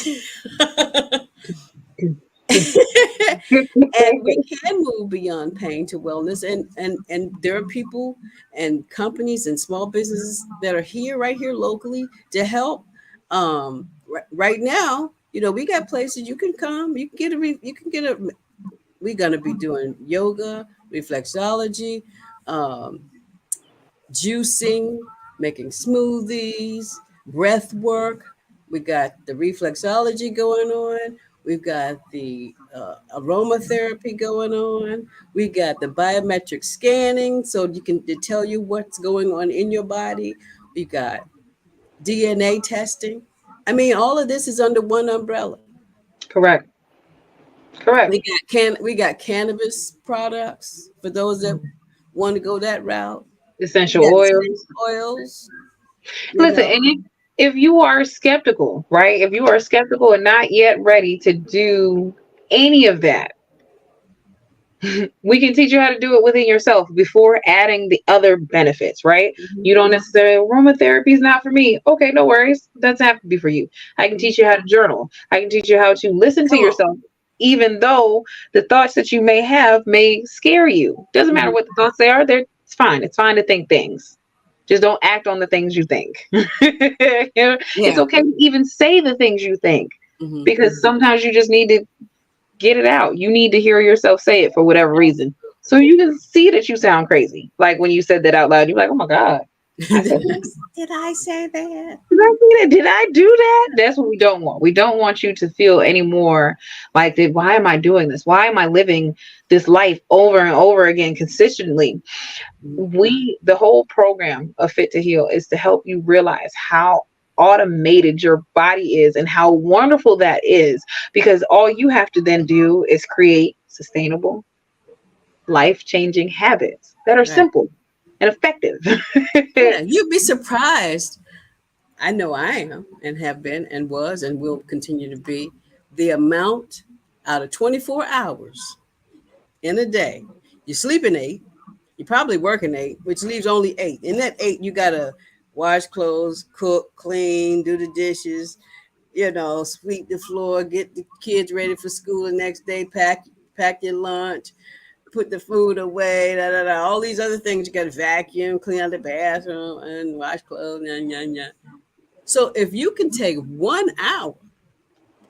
And we can move beyond pain to wellness, and there are people and companies and small businesses that are here right here locally to help. Right now, we got places you can come, you can get a we're going to be doing yoga, reflexology, um, juicing, making smoothies, breath work. We got the reflexology going on. We've got the aromatherapy going on. We got the biometric scanning, so you can to tell you what's going on in your body. We got DNA testing. I mean, all of this is under one umbrella. Correct. Correct. We got cannabis products for those that want to go that route. We Essential got oils. essential oils, you Listen, know. and if you are skeptical, right? If you are skeptical and not yet ready to do any of that, we can teach you how to do it within yourself before adding the other benefits, right? Mhm. You don't necessarily, aromatherapy is not for me. Okay, no worries. Doesn't have to be for you. I can teach you how to journal. I can teach you how to listen to Come on. yourself, even though the thoughts that you may have may scare you. Doesn't matter Mhm. what the thoughts they are, it's fine. It's fine to think things. Just don't act on the things you think. It's Yeah. okay to even say the things you think Hmm. because sometimes you just need to get it out. You need to hear yourself say it for whatever reason. So you can see that you sound crazy. Like when you said that out loud, you're like, oh my God, I said that. Did I say that? Did I say that? Did I do that? That's what we don't want. We don't want you to feel anymore like that. Why am I doing this? Why am I living this life over and over again consistently? The whole program of Fit to Heal is to help you realize how automated your body is and how wonderful that is, because all you have to then do is create sustainable, life-changing habits that are Right. simple and effective. Yeah. You'd be surprised. I know I am and have been and was and will continue to be the amount out of 24 hours in a day. You're sleeping 8, you're probably working 8, which leaves only 8. In that 8, you got to wash clothes, cook, clean, do the dishes, sweep the floor, get the kids ready for school the next day, pack your lunch, put the food away, da, da, da, all these other things. You got to vacuum, clean out the bathroom, and wash clothes. Yah, yah, yah. So if you can take 1 hour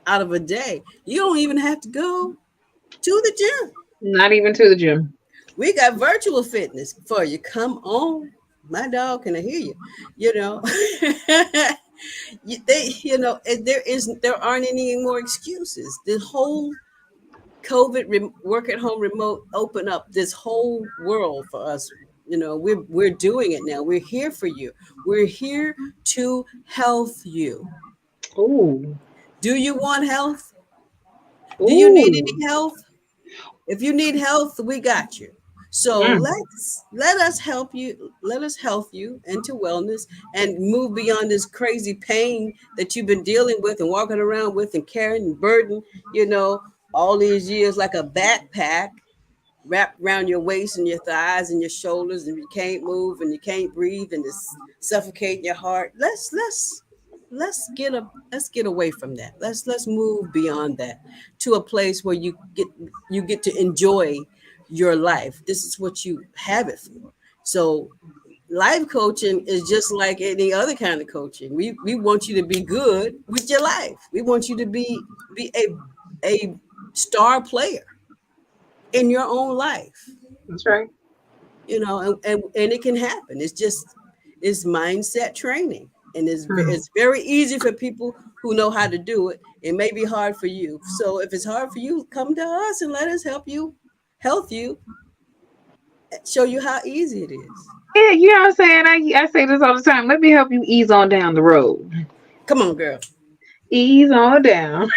out of a day, you don't even have to go to the gym. Not even to the gym. We got virtual fitness for you. Come on. My dog can I hear you. You know, there aren't any more excuses. The whole work at home remote open up this whole world for us. We're doing it now. We're here for you. We're here to health you. Ooh, Do you want health? Do you need ooh. any health? If you need health, we got you. So Mm. let us help you. Let us help you into wellness and move beyond this crazy pain that you've been dealing with and walking around with and carrying and burden, you know, all these years like a backpack wrapped around your waist and your thighs and your shoulders, and you can't move and you can't breathe and it's suffocating your heart. Let's get away from that. Let's move beyond that to a place where you get to enjoy your life. This is what you have it for. So life coaching is just like any other kind of coaching. We want you to be good with your life. We want you to be a star player in your own life, That's right. and it can happen. It's mindset training, and Mm. it's very easy for people who know how to do it. It may be hard for you. So if it's hard for you, come to us and let us help you, show you how easy it is. Yeah, you know what I'm saying? I say this all the time. Let me help you ease on down the road. Come on, girl. Ease on down.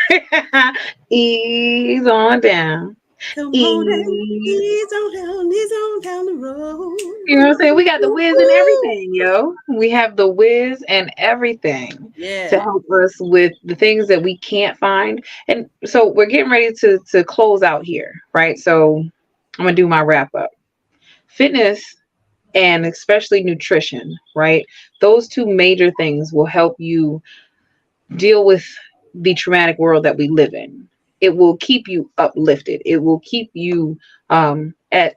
Ease on down. Come on down, Ease. ease on down the road. You know what I'm saying? We got the whiz and Woo-hoo. everything, yo. We have the whiz and everything to Yeah. help us with the things that we can't find. And so we're getting ready to close out here, right? So I'm gonna do my wrap up. Fitness and especially nutrition, right? Those two major things will help you deal with the traumatic world that we live in. It will keep you uplifted. It will keep you at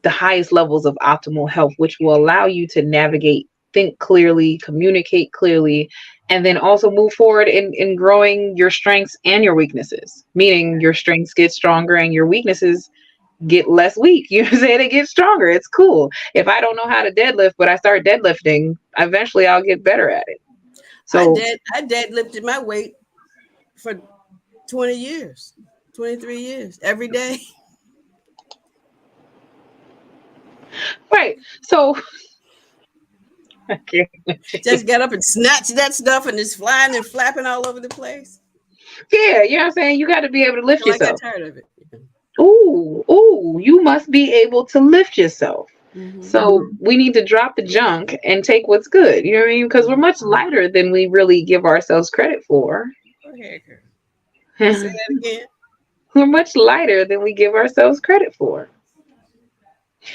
the highest levels of optimal health, which will allow you to navigate, think clearly, communicate clearly, and then also move forward in growing your strengths and your weaknesses, meaning your strengths get stronger and your weaknesses get less weak. You know what I'm saying? It gets stronger. It's cool. If I don't know how to deadlift, but I start deadlifting, eventually I'll get better at it. So I deadlifted my weight for 20 years, 23 years, every day. Right. So I can't with you. Just get up and snatch that stuff and it's flying and flapping all over the place Yeah, you know what I'm saying? You got to be able to lift until I got yourself. tired of it. Ooh, you must be able to lift yourself. Mm-hmm. So we need to drop the junk and take what's good. You know what I mean? Because we're much lighter than we really give ourselves credit for. Go ahead, girl. Say We're that again. much lighter than we give ourselves credit for.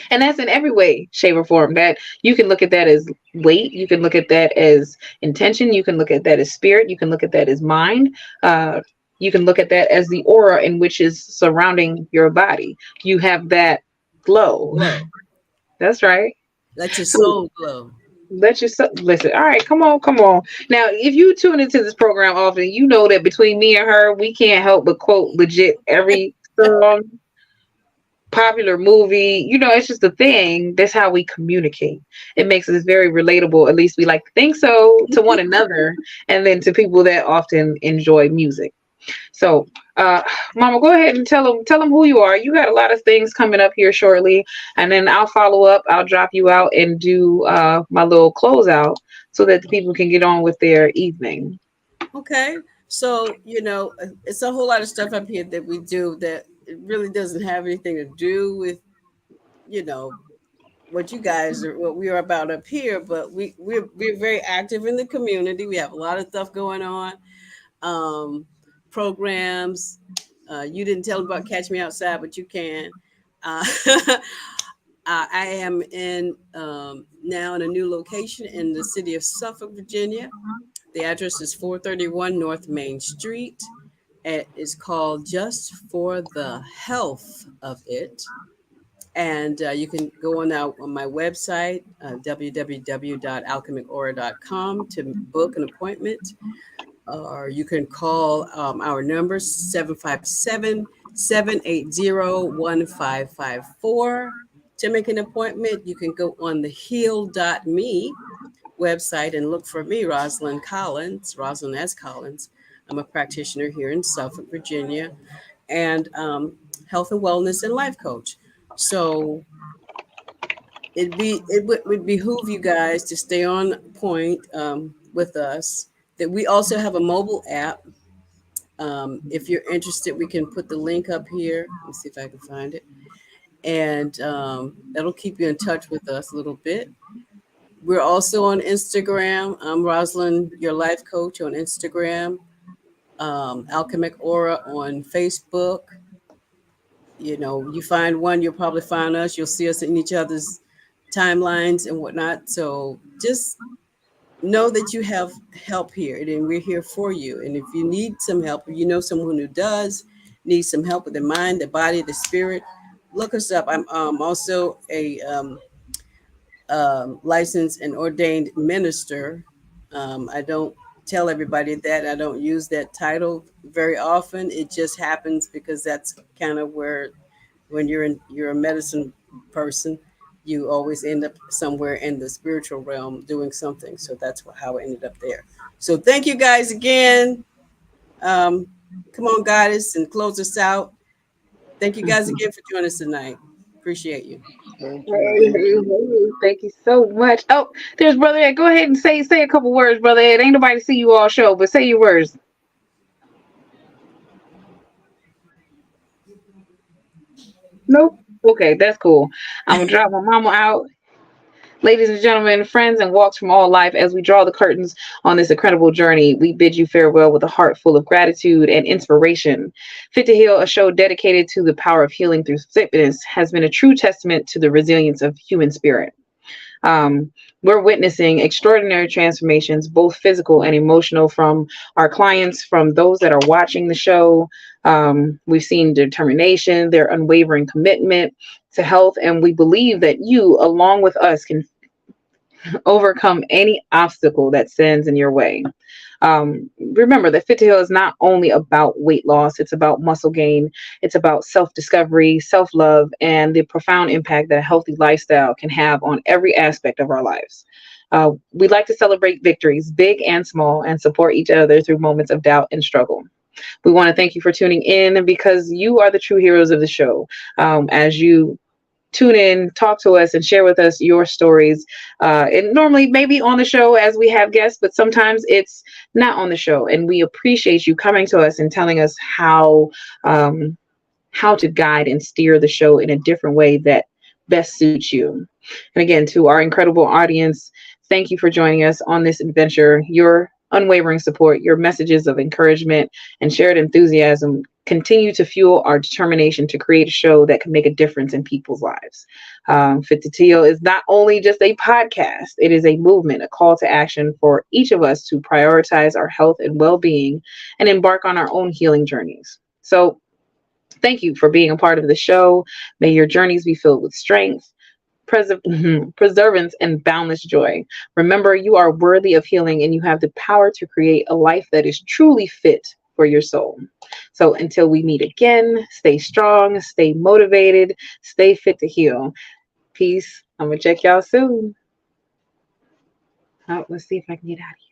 And that's in every way, shape, or form. That you can look at that as weight, you can look at that as intention, you can look at that as spirit, you can look at that as mind. You can look at that as the aura in which is surrounding your body. You have that glow. Glow. That's right. Let your So soul glow. let yourself listen. All right, come on, come on. Now, if you tune into this program often, you know that between me and her, we can't help but quote legit every song, popular movie. You know, it's just a thing. That's how we communicate. It makes us very relatable. At least we like to think so to one another, and then to people that often enjoy music. So, uh, Mama, go ahead and tell them who you are. You got a lot of things coming up here shortly, and then I'll follow up. I'll drop you out and do my little closeout so that the people can get on with their evening. Okay. So, it's a whole lot of stuff up here that we do that it really doesn't have anything to do with, you know, what you guys are, what we are about up here, but we're very active in the community. We have a lot of stuff going on. Um, Programs. You didn't tell them about Catch Me Outside, but you can. Uh, I am in now in a new location in the city of Suffolk, Virginia. The address is 431 North Main Street. It is called Just for the Health of It. And you can go on my website, www.alchemicaura.com, to book an appointment. Or you can call our number 757-780-1554 to make an appointment. You can go on the heal.me website and look for me, Rosalind S. Collins. I'm a practitioner here in Suffolk, Virginia, and health and wellness and life coach. So it would behoove you guys to stay on point with us. That we also have a mobile app. If you're interested, we can put the link up here. Let me see if I can find it, and that'll keep you in touch with us a little bit. We're also on Instagram. I'm Rosalind, your life coach, on Instagram. Alchemic Aura on Facebook. You find one, you'll probably find us. You'll see us in each other's timelines and whatnot. So just know that you have help here, and we're here for you. And if you need some help, or you know someone who does need some help with the mind, the body, the spirit, look us up. I'm also a licensed and ordained minister. I don't tell everybody that. I don't use that title very often. It just happens because that's kind of where, when you're a medicine person, you always end up somewhere in the spiritual realm doing something. So that's how I ended up there. So thank you guys again. Um, Come on, goddess, and close us out. Thank you guys again for joining us tonight. Appreciate you. Thank you, Hey, thank hey, you. hey, thank you so much. Oh, there's Brother Ed. Go ahead and say a couple words, Brother Ed. Ain't nobody see you all show, but say your words. Nope. Okay, that's cool. I'm gonna drop my mama out. Ladies and gentlemen, friends and walks from all life, as we draw the curtains on this incredible journey, we bid you farewell with a heart full of gratitude and inspiration. Fit to Heal, a show dedicated to the power of healing through fitness, has been a true testament to the resilience of human spirit. Um, we're witnessing extraordinary transformations, both physical and emotional, from our clients, from those that are watching the show. We've seen determination, their unwavering commitment to health, and we believe that you, along with us, can overcome any obstacle that stands in your way. Remember that Fit to Heal is not only about weight loss, it's about muscle gain, it's about self discovery, self love, and the profound impact that a healthy lifestyle can have on every aspect of our lives. We'd like to celebrate victories, big and small, and support each other through moments of doubt and struggle. We want to thank you for tuning in because you are the true heroes of the show. As you tune in, talk to us, and share with us your stories. And normally, maybe on the show as we have guests, but sometimes it's not on the show. And we appreciate you coming to us and telling us um, how to guide and steer the show in a different way that best suits you. And again, to our incredible audience, thank you for joining us on this adventure. Your unwavering support, your messages of encouragement, and shared enthusiasm continue to fuel our determination to create a show that can make a difference in people's lives. Fit to Teal is not only just a podcast, it is a movement, a call to action for each of us to prioritize our health and well being and embark on our own healing journeys. So, thank you for being a part of the show. May your journeys be filled with strength, perseverance, and boundless joy. Remember, you are worthy of healing and you have the power to create a life that is truly fit for your soul. So until we meet again, stay strong, stay motivated, stay fit to heal. Peace. I'm going to check y'all soon. Oh, let's see if I can get out of here.